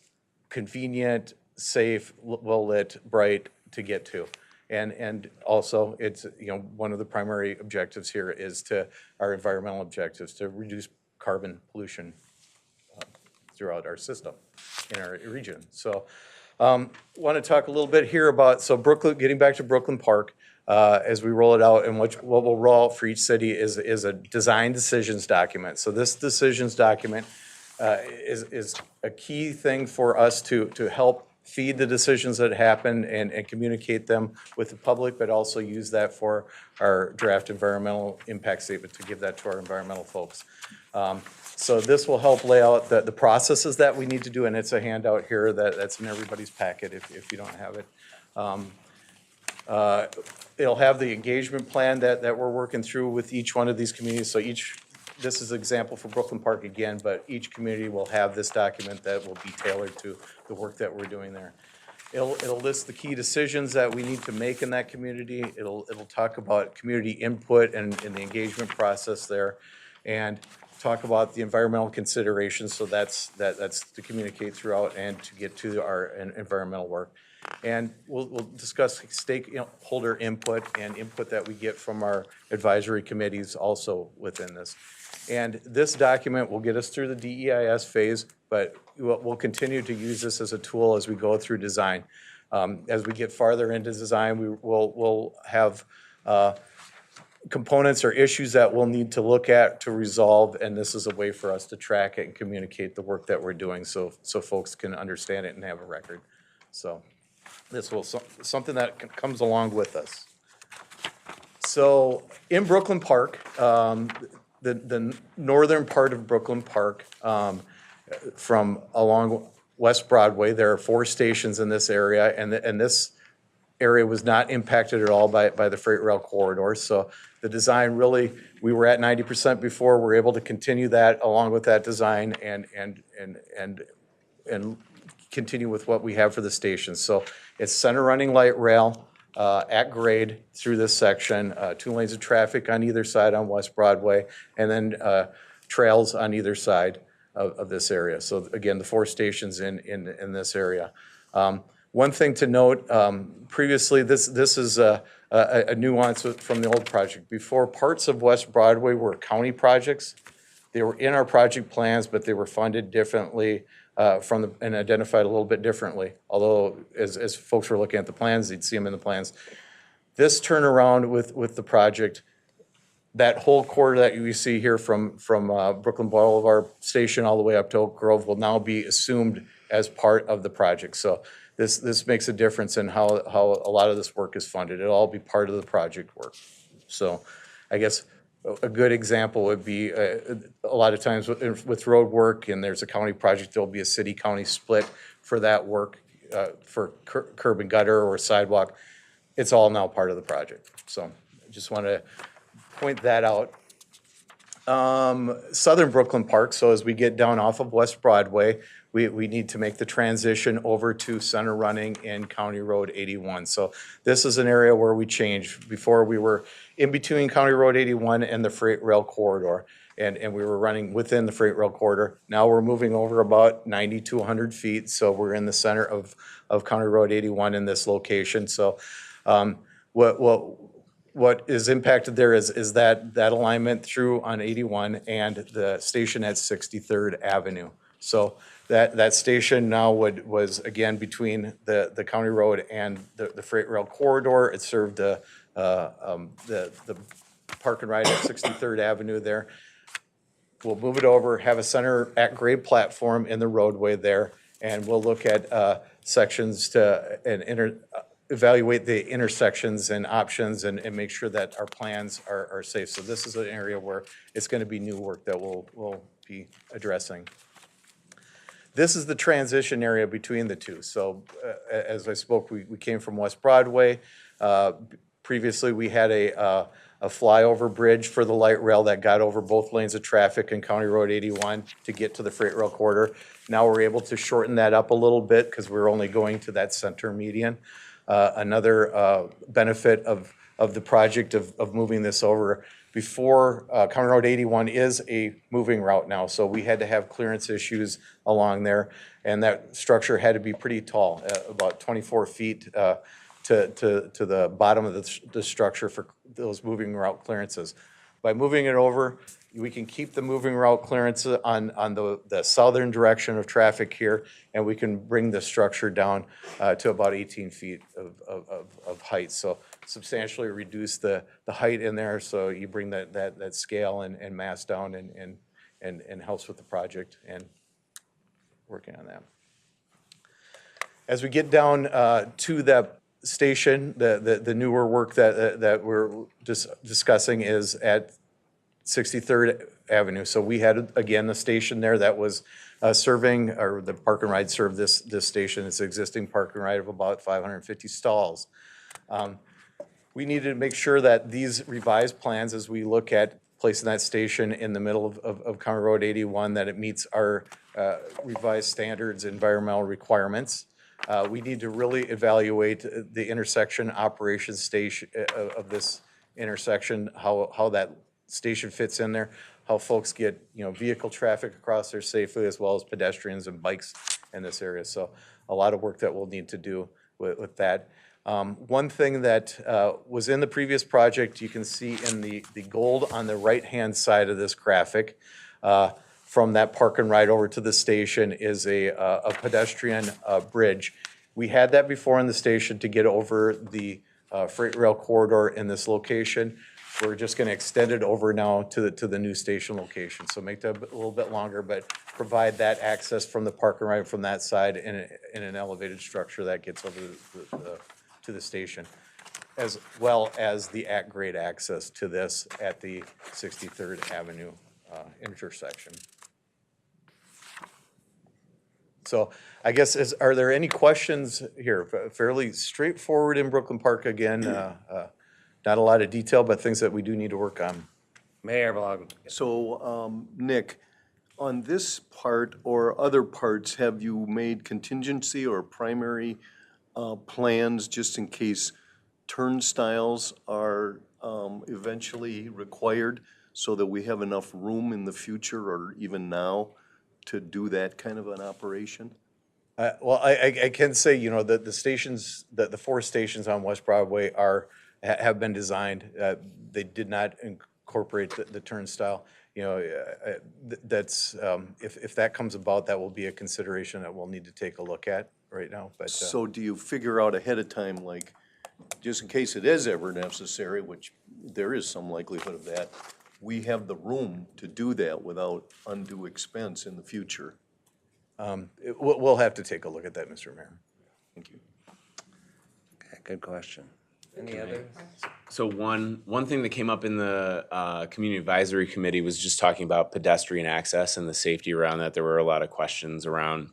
convenient, safe, well-lit, bright to get to. And also, it's, one of the primary objectives here is our environmental objectives, to reduce carbon pollution throughout our system, in our region. So, want to talk a little bit here about, Brooklyn, getting back to Brooklyn Park, as we roll it out, and what we'll roll out for each city is a design decisions document. So this decisions document is a key thing for us to help feed the decisions that happen and communicate them with the public, but also use that for our draft environmental impact statement to give that to our environmental folks. So this will help lay out the processes that we need to do, and it's a handout here that's in everybody's packet if you don't have it. It'll have the engagement plan that we're working through with each one of these communities. So this is an example for Brooklyn Park again, but each community will have this document that will be tailored to the work that we're doing there. It'll list the key decisions that we need to make in that community. It'll talk about community input and the engagement process there, and talk about the environmental considerations. So that's to communicate throughout and to get to our environmental work. And we'll discuss stakeholder input and input that we get from our advisory committees also within this. And this document will get us through the DEIS phase, but we'll continue to use this as a tool as we go through design. As we get farther into design, we'll have components or issues that we'll need to look at to resolve, and this is a way for us to track it and communicate the work that we're doing so folks can understand it and have a record. So this will something that comes along with us. So in Brooklyn Park, the northern part of Brooklyn Park, from along West Broadway, there are 4 stations in this area, and this area was not impacted at all by the freight rail corridor. So the design really, we were at 90% before. We're able to continue that along with that design and continue with what we have for the stations. So it's center running light rail at grade through this section, 2 lanes of traffic on either side on West Broadway, and then trails on either side of this area. So again, the 4 stations in this area. One thing to note, previously, this is a nuance from the old project. Before, parts of West Broadway were county projects. They were in our project plans, but they were funded differently and identified a little bit differently. Although, as folks were looking at the plans, they'd see them in the plans. This turnaround with the project, that whole corridor that you see here from Brooklyn Boulevard Station all the way up to Oak Grove will now be assumed as part of the project. So this makes a difference in how a lot of this work is funded. It'll all be part of the project work. So I guess a good example would be a lot of times with road work, and there's a county project, there'll be a city-county split for that work, for curb and gutter or sidewalk. It's all now part of the project. So I just want to point that out. Southern Brooklyn Park, so as we get down off of West Broadway, we need to make the transition over to center running in County Road 81. So this is an area where we changed. Before, we were in between County Road 81 and the freight rail corridor, and we were running within the freight rail corridor. Now we're moving over about 90 to 100 feet, so we're in the center of County Road 81 in this location. So what is impacted there is that alignment through on 81 and the station at 63rd Avenue. So that station now was again between the county road and the freight rail corridor. It served the park and ride at 63rd Avenue there. We'll move it over, have a center at grade platform in the roadway there, and we'll look at sections evaluate the intersections and options and make sure that our plans are safe. So this is an area where it's going to be new work that we'll be addressing. This is the transition area between the two. So as I spoke, we came from West Broadway. previously, we had a flyover bridge for the light rail that got over both lanes of traffic in County Road 81 to get to the freight rail corridor. Now we're able to shorten that up a little bit because we're only going to that center median. Another benefit of the project of moving this over, before County Road 81 is a moving route now, so we had to have clearance issues along there, and that structure had to be pretty tall, about 24 feet to the bottom of the structure for those moving route clearances. By moving it over, we can keep the moving route clearance on the southern direction of traffic here, and we can bring the structure down to about 18 feet of height. So substantially reduce the height in there, so you bring that scale and mass down and helps with the project and working on that. As we get down to that station, the newer work that we're discussing is at 63rd Avenue. So we had, again, the station there that was serving, or the park and ride served this station. It's an existing park and ride of about 550 stalls. We needed to make sure that these revised plans, as we look at placing that station in the middle of County Road 81, that it meets our revised standards, environmental requirements. We need to really evaluate the intersection operation station of this intersection, how that station fits in there, how folks get, vehicle traffic across there safely, as well as pedestrians and bikes in this area. So a lot of work that we'll need to do with that. One thing that was in the previous project, you can see in the gold on the right-hand side of this graphic, from that park and ride over to the station is a pedestrian bridge. We had that before in the station to get over the freight rail corridor in this location. We're just going to extend it over now to the new station location. So make that a little bit longer, but provide that access from the park and ride from that side in an elevated structure that gets over to the station, as well as the at-grade access to this at the 63rd Avenue intersection. So I guess, are there any questions here? Fairly straightforward in Brooklyn Park again. Not a lot of detail, but things that we do need to work on. Mayor Blog. So, Nick, on this part or other parts, have you made contingency or primary plans just in case turnstiles are eventually required so that we have enough room in the future or even now to do that kind of an operation? Well, I can say, that the stations, the 4 stations on West Broadway have been designed. They did not incorporate the turnstile. That's if that comes about, that will be a consideration that we'll need to take a look at right now. But so do you figure out ahead of time, like, just in case it is ever necessary, which there is some likelihood of that, we have the room to do that without undue expense in the future? We'll have to take a look at that, Mr. Mayor. Thank you. Okay, good question. Any others? So one thing that came up in the Community Advisory Committee was just talking about pedestrian access and the safety around that. There were a lot of questions around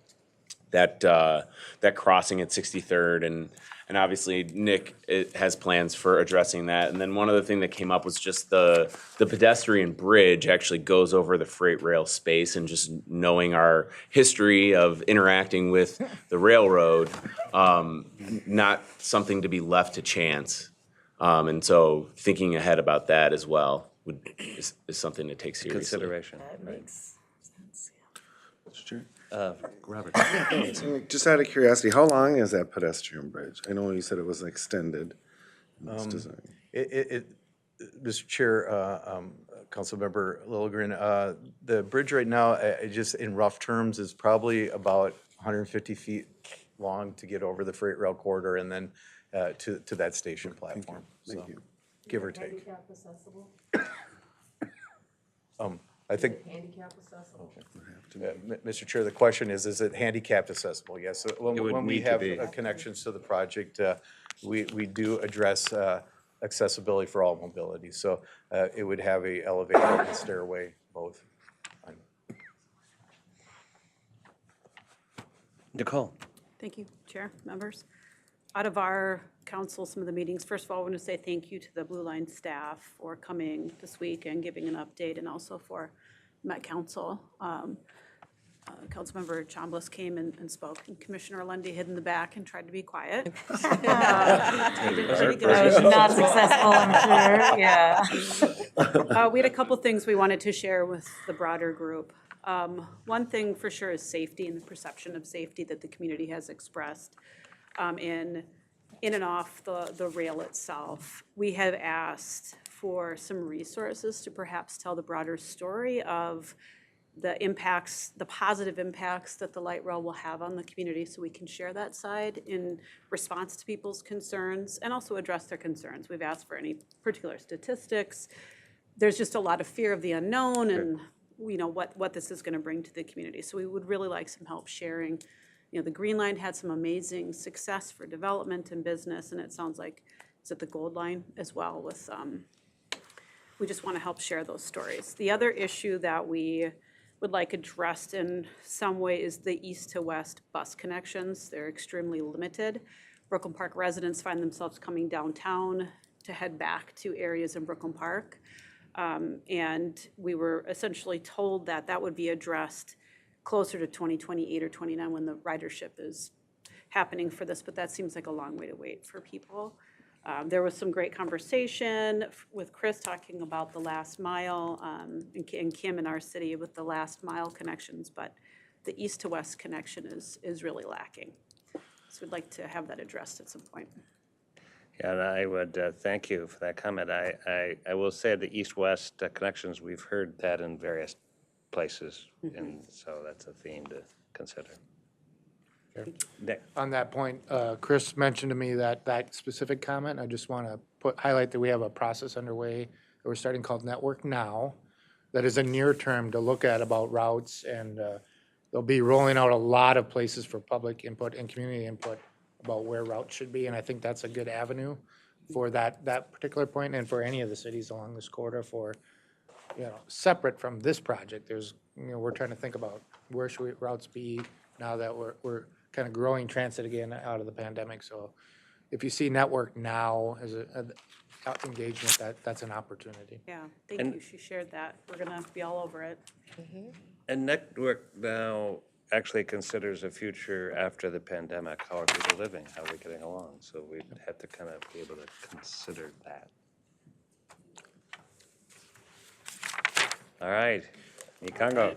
that crossing at 63rd, and obviously Nick has plans for addressing that. And then one other thing that came up was just the pedestrian bridge actually goes over the freight rail space, and just knowing our history of interacting with the railroad, not something to be left to chance. And so thinking ahead about that as well is something to take seriously. Consideration. That makes sense. Sure. Robert. Just out of curiosity, how long is that pedestrian bridge? I know you said it was extended in its design. Mr. Chair, Councilmember Lilligren, the bridge right now, just in rough terms, is probably about 150 feet long to get over the freight rail corridor and then to that station platform. Thank you. Give or take. Handicap accessible? I think, Handicap accessible? Mr. Chair, the question is it handicapped accessible? Yes. So when we have connections to the project, we do address accessibility for all mobility. So it would have a elevator and stairway both. Nicole. Thank you, Chair, members. Out of our council some of the meetings. First of all, I want to say thank you to the Blue Line staff for coming this week and giving an update, and also for Met Council. Councilmember Chambliss came and spoke, and Commissioner Lundy hid in the back and tried to be quiet. That was not successful, I'm sure, yeah. We had a couple things we wanted to share with the broader group. One thing for sure is safety and the perception of safety that the community has expressed in and off the rail itself. We have asked for some resources to perhaps tell the broader story of the impacts, the positive impacts that the light rail will have on the community, so we can share that side in response to people's concerns and also address their concerns. We've asked for any particular statistics. There's just a lot of fear of the unknown and what this is going to bring to the community. So we would really like some help sharing. The Green Line had some amazing success for development and business, and it sounds like it's at the Gold Line as well with, we just want to help share those stories. The other issue that we would like addressed in some way is the east to west bus connections. They're extremely limited. Brooklyn Park residents find themselves coming downtown to head back to areas in Brooklyn Park. And we were essentially told that that would be addressed closer to 2028 or 29 when the ridership is happening for this, but that seems like a long way to wait for people. There was some great conversation with Chris talking about the last mile, and Kim in our city with the last mile connections, but the east to west connection is really lacking. So we'd like to have that addressed at some point. Yeah, and I would thank you for that comment. I will say the east-west connections, we've heard that in various places, and so that's a theme to consider. Nick. On that point, Chris mentioned to me that specific comment. I just want to highlight that we have a process underway that we're starting called Network Now, that is a near term to look at about routes, and they'll be rolling out a lot of places for public input and community input about where routes should be, and I think that's a good avenue for that particular point, and for any of the cities along this corridor. For separate from this project, there's we're trying to think about where should routes be now that we're kind of growing transit again out of the pandemic. So if you see Network Now as a engagement, that's an opportunity. Yeah, thank you. She shared that. We're going to be all over it. And Network Now actually considers a future after the pandemic. How are people living? How are we getting along? So we have to kind of be able to consider that. All right, Nikango.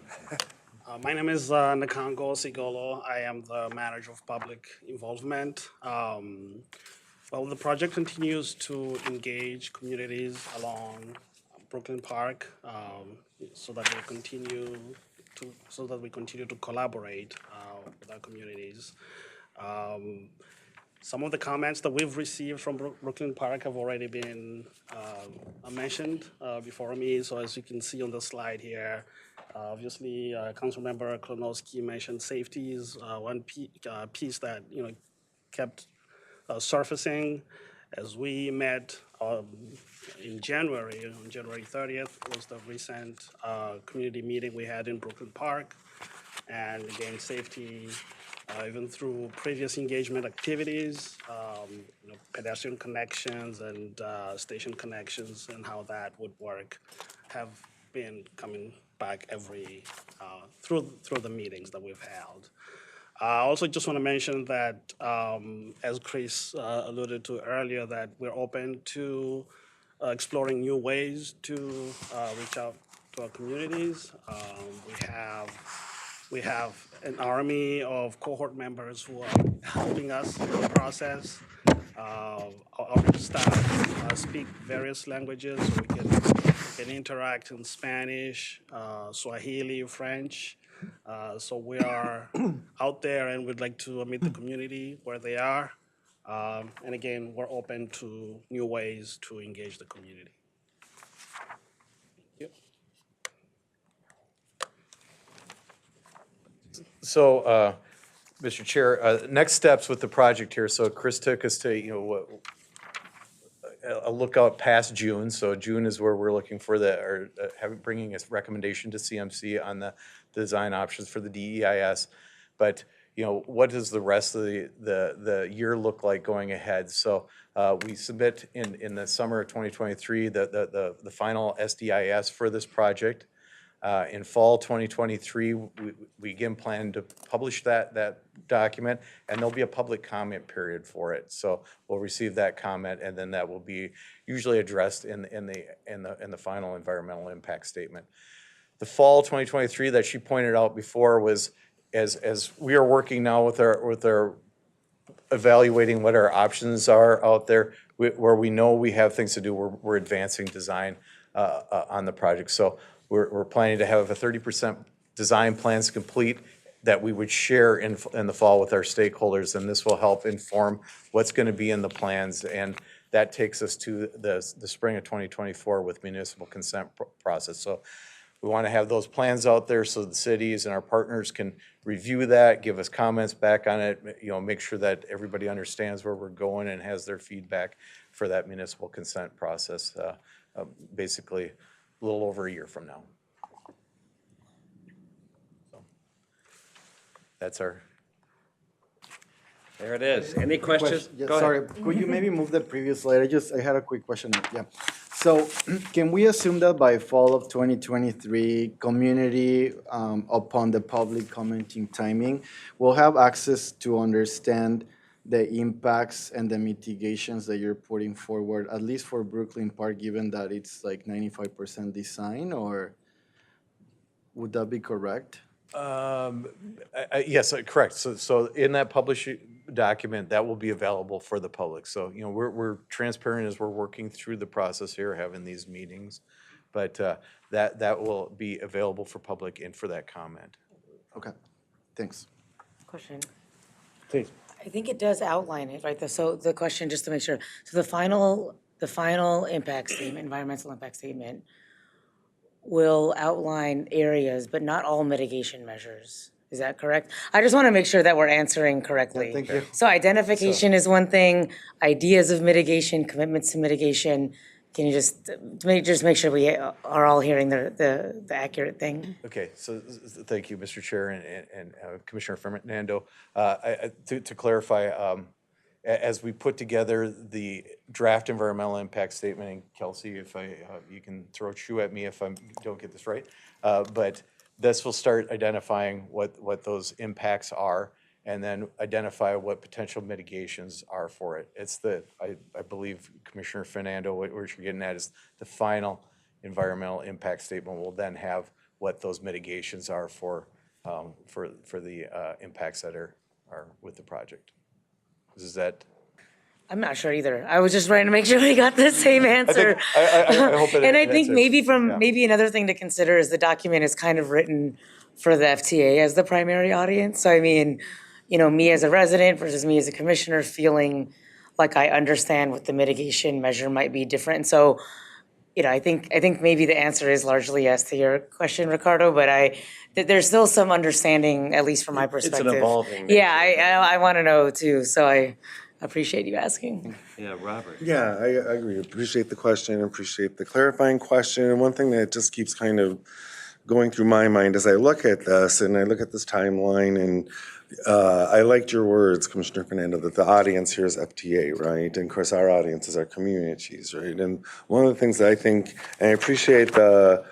My name is Nikango Sigolo. I am the manager of public involvement. Well, the project continues to engage communities along Brooklyn Park so that we continue to collaborate with our communities. Some of the comments that we've received from Brooklyn Park have already been mentioned before me. So as you can see on the slide here, obviously, Councilmember Klonowski mentioned safety is one piece that kept surfacing. As we met in January, on January 30th was the recent community meeting we had in Brooklyn Park, and again, safety. Even through previous engagement activities, pedestrian connections and station connections and how that would work have been coming back every through the meetings that we've held. I also just want to mention that, as Chris alluded to earlier, that we're open to exploring new ways to reach out to our communities. We have an army of cohort members who are helping us in the process. Our staff speak various languages. We can interact in Spanish, Swahili, French. So we are out there and we'd like to meet the community where they are. And again, we're open to new ways to engage the community. So, Mr. Chair, next steps with the project here. So Chris took us to, a lookout past June. So June is where we're looking for bringing a recommendation to CMC on the design options for the DEIS. But what does the rest of the year look like going ahead? So we submit in the summer of 2023 the final SDIS for this project. In fall 2023, we again plan to publish that document, and there'll be a public comment period for it. So we'll receive that comment, and then that will be usually addressed in the final environmental impact statement. The fall 2023 that she pointed out before was as we are working now with our evaluating what our options are out there, where we know we have things to do, we're advancing design on the project. So we're planning to have a 30% design plans complete that we would share in the fall with our stakeholders, and this will help inform what's going to be in the plans. And that takes us to the spring of 2024 with municipal consent process. So we want to have those plans out there so the cities and our partners can review that, give us comments back on it, make sure that everybody understands where we're going and has their feedback for that municipal consent process, basically a little over a year from now. So that's our. There it is. Any questions? Yeah, Go ahead. sorry, could you maybe move the previous slide? I had a quick question. Yeah. So can we assume that by fall of 2023, community, upon the public commenting timing, will have access to understand the impacts and the mitigations that you're putting forward, at least for Brooklyn Park, given that it's like 95% design, or would that be correct? Yes, correct. So in that published document, that will be available for the public. So, we're transparent as we're working through the process here, having these meetings, but that will be available for public and for that comment. Okay, thanks. Question. Please. I think it does outline it, right? So the question, just to make sure, so the final impact statement, environmental impact statement, will outline areas, but not all mitigation measures. Is that correct? I just want to make sure that we're answering correctly. Thank you. So identification is one thing, ideas of mitigation, commitments to mitigation. Can you just make sure we are all hearing the accurate thing? Okay, so thank you, Mr. Chair and Commissioner Fernando. To clarify, as we put together the draft environmental impact statement, and Kelsey, if you can throw a shoe at me if I don't get this right, but this will start identifying what those impacts are, and then identify what potential mitigations are for it. It's I believe Commissioner Fernando, what you're getting at is the final environmental impact statement will then have what those mitigations are for the impacts that are with the project. Is that? I'm not sure either. I was just trying to make sure we got the same answer. I hope it And I think answers. maybe another thing to consider is the document is kind of written for the FTA as the primary audience. So I mean, me as a resident versus me as a commissioner feeling like I understand what the mitigation measure might be different. So, I think maybe the answer is largely yes to your question, Ricardo, but there's still some understanding, at least from my perspective. It's an evolving nature. Yeah, I want to know too, so I appreciate you asking. Yeah, Robert. Yeah, I agree. Appreciate the question, appreciate the clarifying question. And one thing that just keeps kind of going through my mind as I look at this and I look at this timeline, and I liked your words, Commissioner Fernando, that the audience here is FTA, right? And of course, our audience is our communities, right? And one of the things that I think, and I appreciate the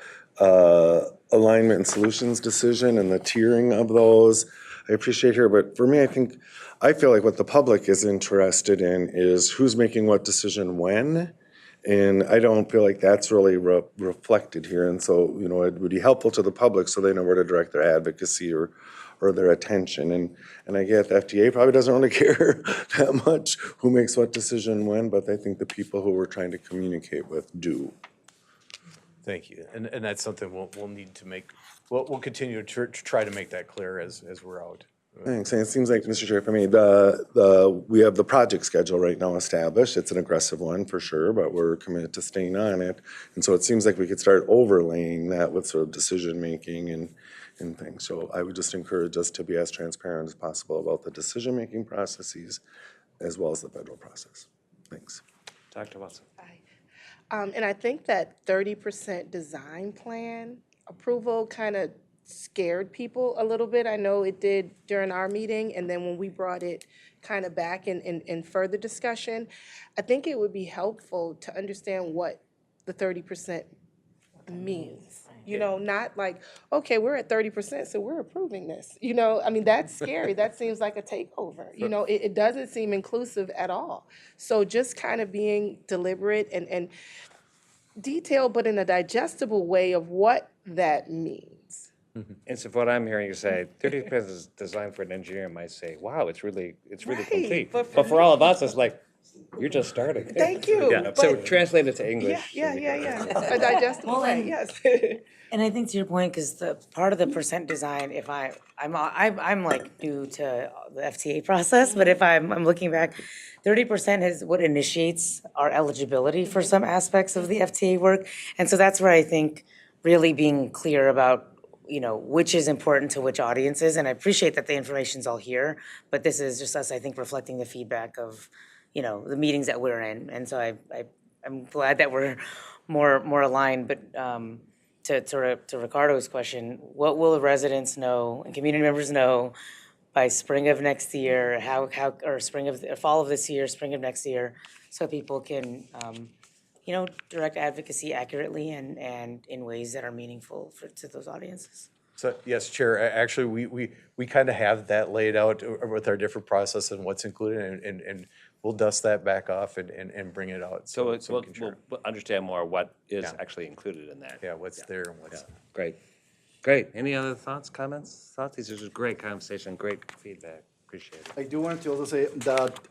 alignment and solutions decision and the tiering of those, I appreciate here, but for me, I feel like what the public is interested in is who's making what decision when, and I don't feel like that's really reflected here. And so, it would be helpful to the public so they know where to direct their advocacy or their attention. And I get the FDA probably doesn't really care that much who makes what decision when, but I think the people who we're trying to communicate with do. Thank you, and that's something we'll need to make. We'll continue to try to make that clear as we're out. Thanks. And it seems like, Mr. Chair, for me, we have the project schedule right now established. It's an aggressive one for sure, but we're committed to staying on it. And so it seems like we could start overlaying that with sort of decision-making and things. So I would just encourage us to be as transparent as possible about the decision-making processes as well as the federal process. Thanks. Dr. Watson. And I think that 30% design plan approval kind of scared people a little bit. I know it did during our meeting, and then when we brought it kind of back in further discussion, I think it would be helpful to understand what the 30% means. You know, not like, okay, we're at 30%, so we're approving this. You know, I mean, that's scary. That seems like a takeover. You know, it doesn't seem inclusive at all. So just kind of being deliberate and detailed, but in a digestible way of what that means. And so what I'm hearing you say, 30% is designed for an engineer might say, wow, it's really Right, complete. but But for for all of us, it's like, you're just starting. Thank you, Yeah, so but- translate it to English. Yeah. A digestible Well, way, and- yes. And I think to your point, because the part of the percent design, if I'm like new to the FTA process, but if I'm looking back, 30% is what initiates our eligibility for some aspects of the FTA work. And so that's where I think really being clear about, you know, which is important to which audiences. And I appreciate that the information's all here, but this is just us, I think, reflecting the feedback of, you know, the meetings that we're in. And so I'm glad that we're more aligned, but to Ricardo's question, what will the residents know and community members know by spring of next year, or fall of this year, spring of next year, so people can, you know, direct advocacy accurately and in ways that are meaningful to those audiences. So, yes, Chair, actually, we kind of have that laid out with our different process and what's included, and we'll dust that back off and bring it out. So we can share. we'll understand more what is actually included in that. Yeah, what's there and what's. Great. Any other thoughts, comments, thoughts? This is a great conversation, great feedback. Appreciate it. I do want to also say that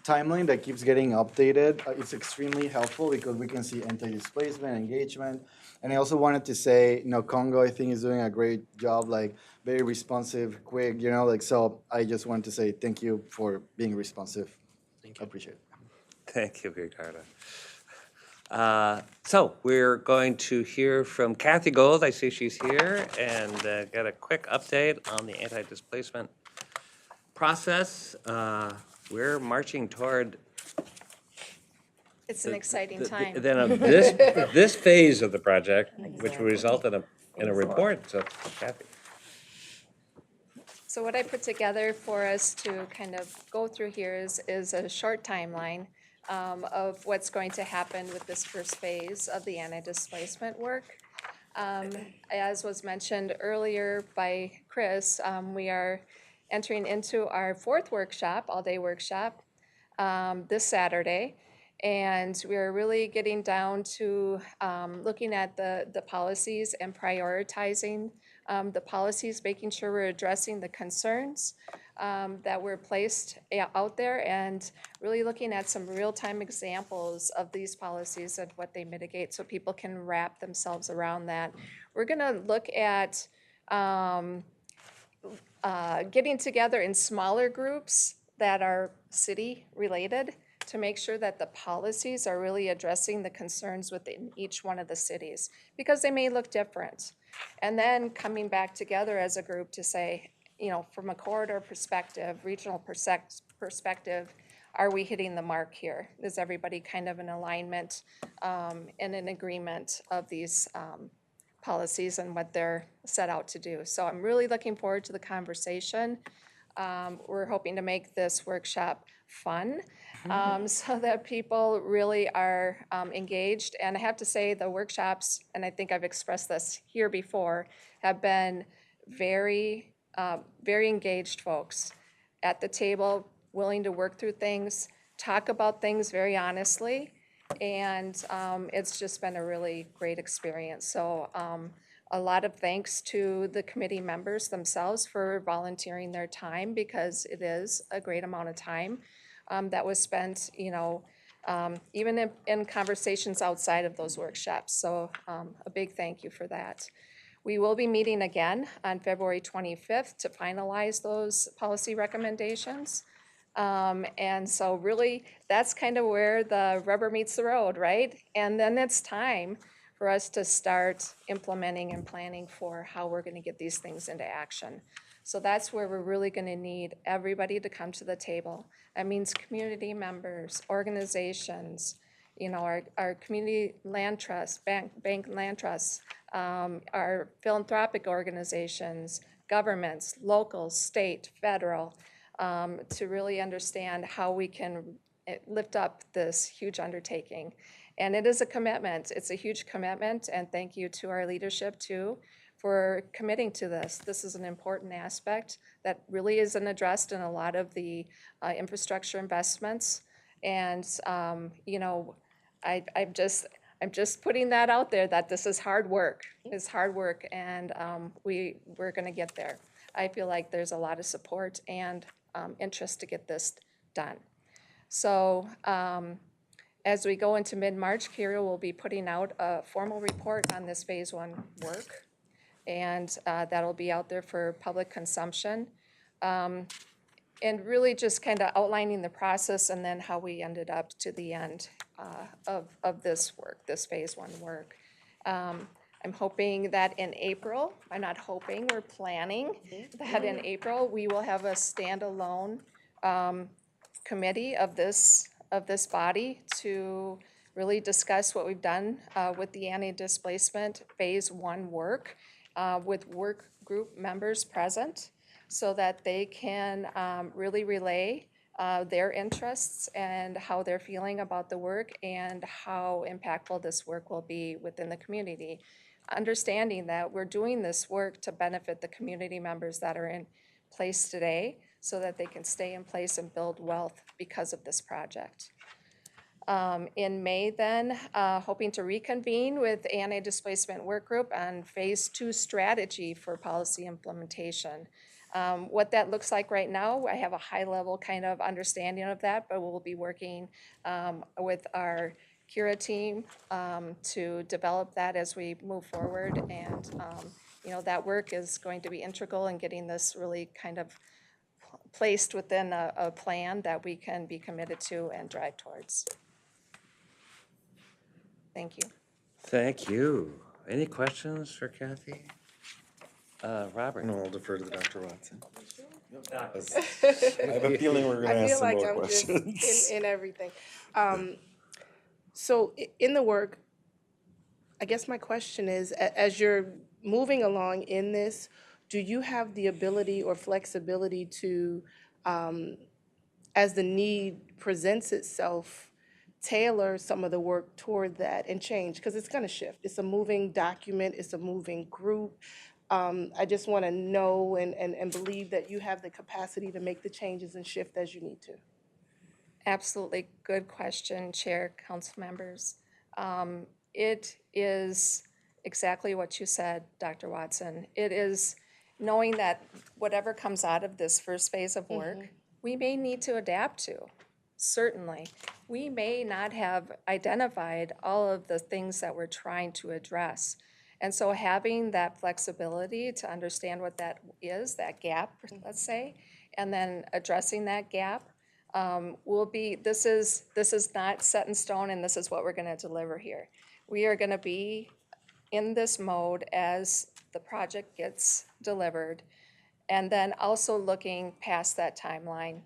timeline that keeps getting updated, it's extremely helpful because we can see anti-displacement, engagement. And I also wanted to say, you know, Congo, I think, is doing a great job, like very responsive, quick, you know, like, so I just wanted to say thank you for being responsive. Thank you. I appreciate it. Thank you, Ricardo. So we're going to hear from Kathy Gold. I see she's here, and get a quick update on the anti-displacement process. We're marching toward It's an exciting time. then of this phase of the project, which will result in a report. So Kathy. So what I put together for us to kind of go through here is a short timeline of what's going to happen with this first phase of the anti-displacement work. As was mentioned earlier by Chris, we are entering into our fourth workshop, all-day workshop, this Saturday. And we're really getting down to looking at the policies and prioritizing the policies, making sure we're addressing the concerns that were placed out there, and really looking at some real-time examples of these policies and what they mitigate so people can wrap themselves around that. We're going to look at getting together in smaller groups that are city-related to make sure that the policies are really addressing the concerns within each one of the cities, because they may look different. And then coming back together as a group to say, you know, from a corridor perspective, regional perspective, are we hitting the mark here? Is everybody kind of in alignment and in agreement of these policies and what they're set out to do? So I'm really looking forward to the conversation. We're hoping to make this workshop fun so that people really are engaged. And I have to say the workshops, and I think I've expressed this here before, have been very engaged folks at the table, willing to work through things, talk about things very honestly. And it's just been a really great experience. So a lot of thanks to the committee members themselves for volunteering their time, because it is a great amount of time that was spent, you know, even in conversations outside of those workshops. So a big thank you for that. We will be meeting again on February 25th to finalize those policy recommendations. And so really, that's kind of where the rubber meets the road, right? And then it's time for us to start implementing and planning for how we're going to get these things into action. So that's where we're really going to need everybody to come to the table. That means community members, organizations, our community land trust, bank land trusts, our philanthropic organizations, governments, local, state, federal, to really understand how we can lift up this huge undertaking. And it is a commitment. It's a huge commitment, and thank you to our leadership too for committing to this. This is an important aspect that really isn't addressed in a lot of the infrastructure investments. And I'm just putting that out there that this is hard work. It's hard work, and we're going to get there. I feel like there's a lot of support and interest to get this done. So as we go into mid-March, Kira will be putting out a formal report on this phase 1 work, and that'll be out there for public consumption. And really just kind of outlining the process and then how we ended up to the end of this work, this phase 1 work. I'm hoping that in April, I'm not hoping, we're planning that in April, we will have a standalone committee of this body to really discuss what we've done with the anti-displacement phase 1 work with work group members present so that they can really relay their interests and how they're feeling about the work and how impactful this work will be within the community. Understanding that we're doing this work to benefit the community members that are in place today so that they can stay in place and build wealth because of this project. In May then, hoping to reconvene with the Anti-Displacement Work Group on phase 2 strategy for policy implementation. What that looks like right now, I have a high level kind of understanding of that, but we'll be working with our Kira team to develop that as we move forward. And that work is going to be integral in getting this really kind of placed within a plan that we can be committed to and drive towards. Thank you. Thank you. Any questions for Kathy? Robert? No, I'll defer to Dr. Watson. I have a feeling we're going to ask some more questions. Just in everything. So in the work, I guess my question is, as you're moving along in this, do you have the ability or flexibility to, as the need presents itself, tailor some of the work toward that and change? Because it's going to shift. It's a moving document. It's a moving group. I just want to know and believe that you have the capacity to make the changes and shift as you need to. Absolutely. Good question, Chair, Council members. It is exactly what you said, Dr. Watson. It is knowing that whatever comes out of this first phase of work, we may need to adapt to. Certainly. We may not have identified all of the things that we're trying to address. And so having that flexibility to understand what that is, that gap, let's say, and then addressing that gap will be, this is not set in stone and this is what we're going to deliver here. We are going to be in this mode as the project gets delivered, and then also looking past that timeline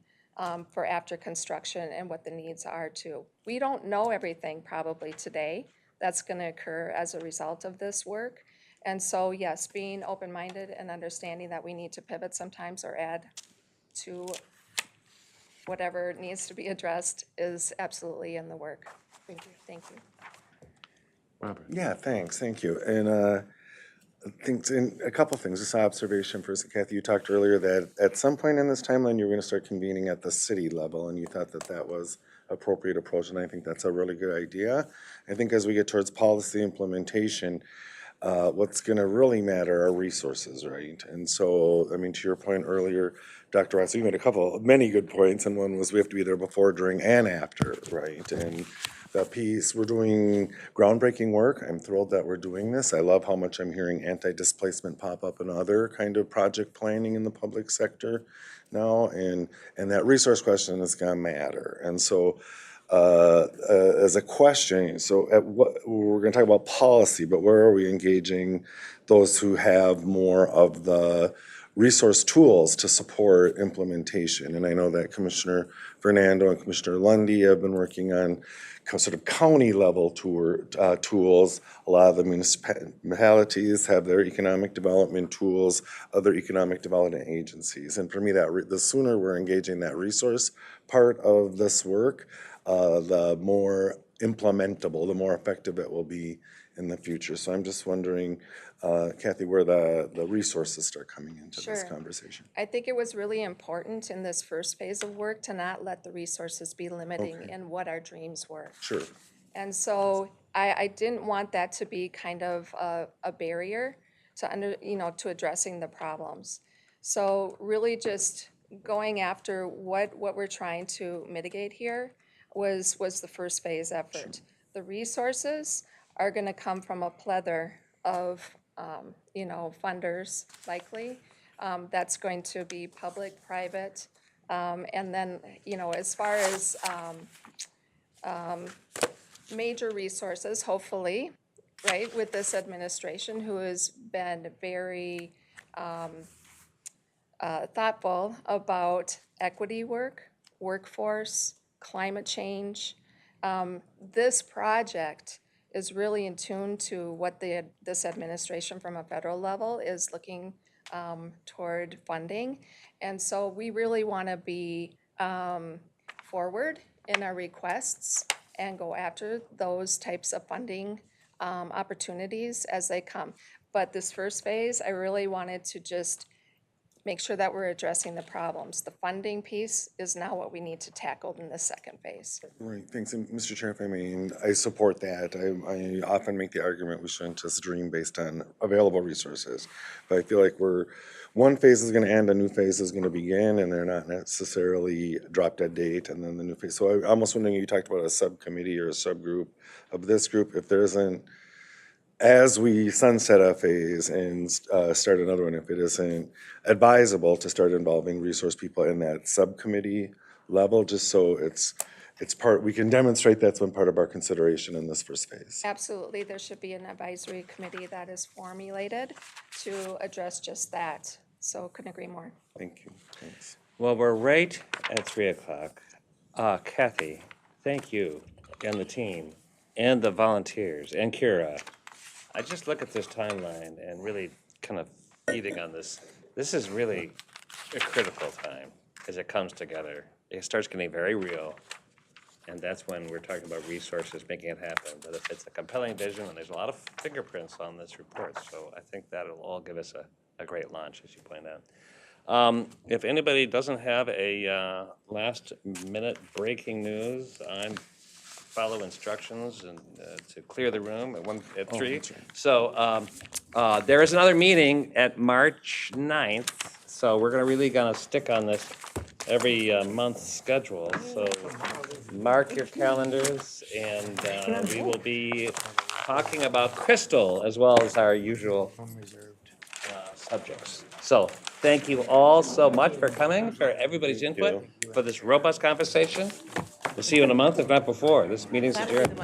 for after construction and what the needs are too. We don't know everything probably today that's going to occur as a result of this work. And so yes, being open-minded and understanding that we need to pivot sometimes or add to whatever needs to be addressed is absolutely in the work. Thank you. Thank you. Robert? Yeah, thanks. Thank you. And I think a couple things. This observation first, Kathy, you talked earlier that at some point in this timeline, you were going to start convening at the city level, and you thought that that was appropriate approach, and I think that's a really good idea. I think as we get towards policy implementation, what's going to really matter are resources, right? And so, I mean, to your point earlier, Dr. Ross, you made many good points, and one was we have to be there before, during, and after, right? And that piece, we're doing groundbreaking work. I'm thrilled that we're doing this. I love how much I'm hearing anti-displacement pop up and other kind of project planning in the public sector now, and that resource question is going to matter. And so as a question, so we're going to talk about policy, but where are we engaging those who have more of the resource tools to support implementation. And I know that Commissioner Fernando and Commissioner Lundy have been working on sort of county level tools. A lot of the municipalities have their economic development tools, other economic development agencies. And for me, the sooner we're engaging that resource part of this work, the more implementable, the more effective it will be in the future. So I'm just wondering, Kathy, where the resources start coming into this Sure. conversation. I think it was really important in this first phase of work to not let the resources be limiting Okay. in what our dreams were. Sure. And so I didn't want that to be kind of a barrier to addressing the problems. So really just going after what we're trying to mitigate here was the first phase effort. The resources are gonna come from a plethora of, funders likely. That's going to be public, private, and then, as far as major resources, hopefully, right, with this administration who has been very thoughtful about equity work, workforce, climate change. This project is really in tune to what this administration from a federal level is looking toward funding. And so we really want to be forward in our requests and go after those types of funding opportunities as they come. But this first phase, I really wanted to just make sure that we're addressing the problems. The funding piece is now what we need to tackle in the second phase. Right, thanks. And Mr. Chair, if I may, and I support that. I often make the argument we shouldn't just dream based on available resources. But I feel like one phase is gonna end, a new phase is gonna begin, and they're not necessarily drop dead date, and then the new phase. So I'm almost wondering, you talked about a subcommittee or a subgroup of this group, if there isn't, as we sunset a phase and start another one, if it isn't advisable to start involving resource people in that subcommittee level, just so it's part, we can demonstrate that's been part of our consideration in this first phase. Absolutely, there should be an advisory committee that is formulated to address just that. So couldn't agree more. Thank you, thanks. Well, we're right at 3 o'clock. Kathy, thank you, and the team, and the volunteers, and Kira. I just look at this timeline and really kind of feeding on this. This is really a critical time as it comes together. It starts getting very real, and that's when we're talking about resources, making it happen. But if it's a compelling vision, and there's a lot of fingerprints on this report, so I think that'll all give us a great launch, as you point out. If anybody doesn't have a last-minute breaking news, follow instructions and to clear the room at 3. That's right. So there is another meeting at March 9th, so we're really gonna stick on this every month's schedule. So mark your calendars, and we will be talking about Crystal as well as our usual subjects. So thank you all so much for coming, for everybody's input, for this robust conversation. We'll see you in a month, if not before. This meeting's adjourned.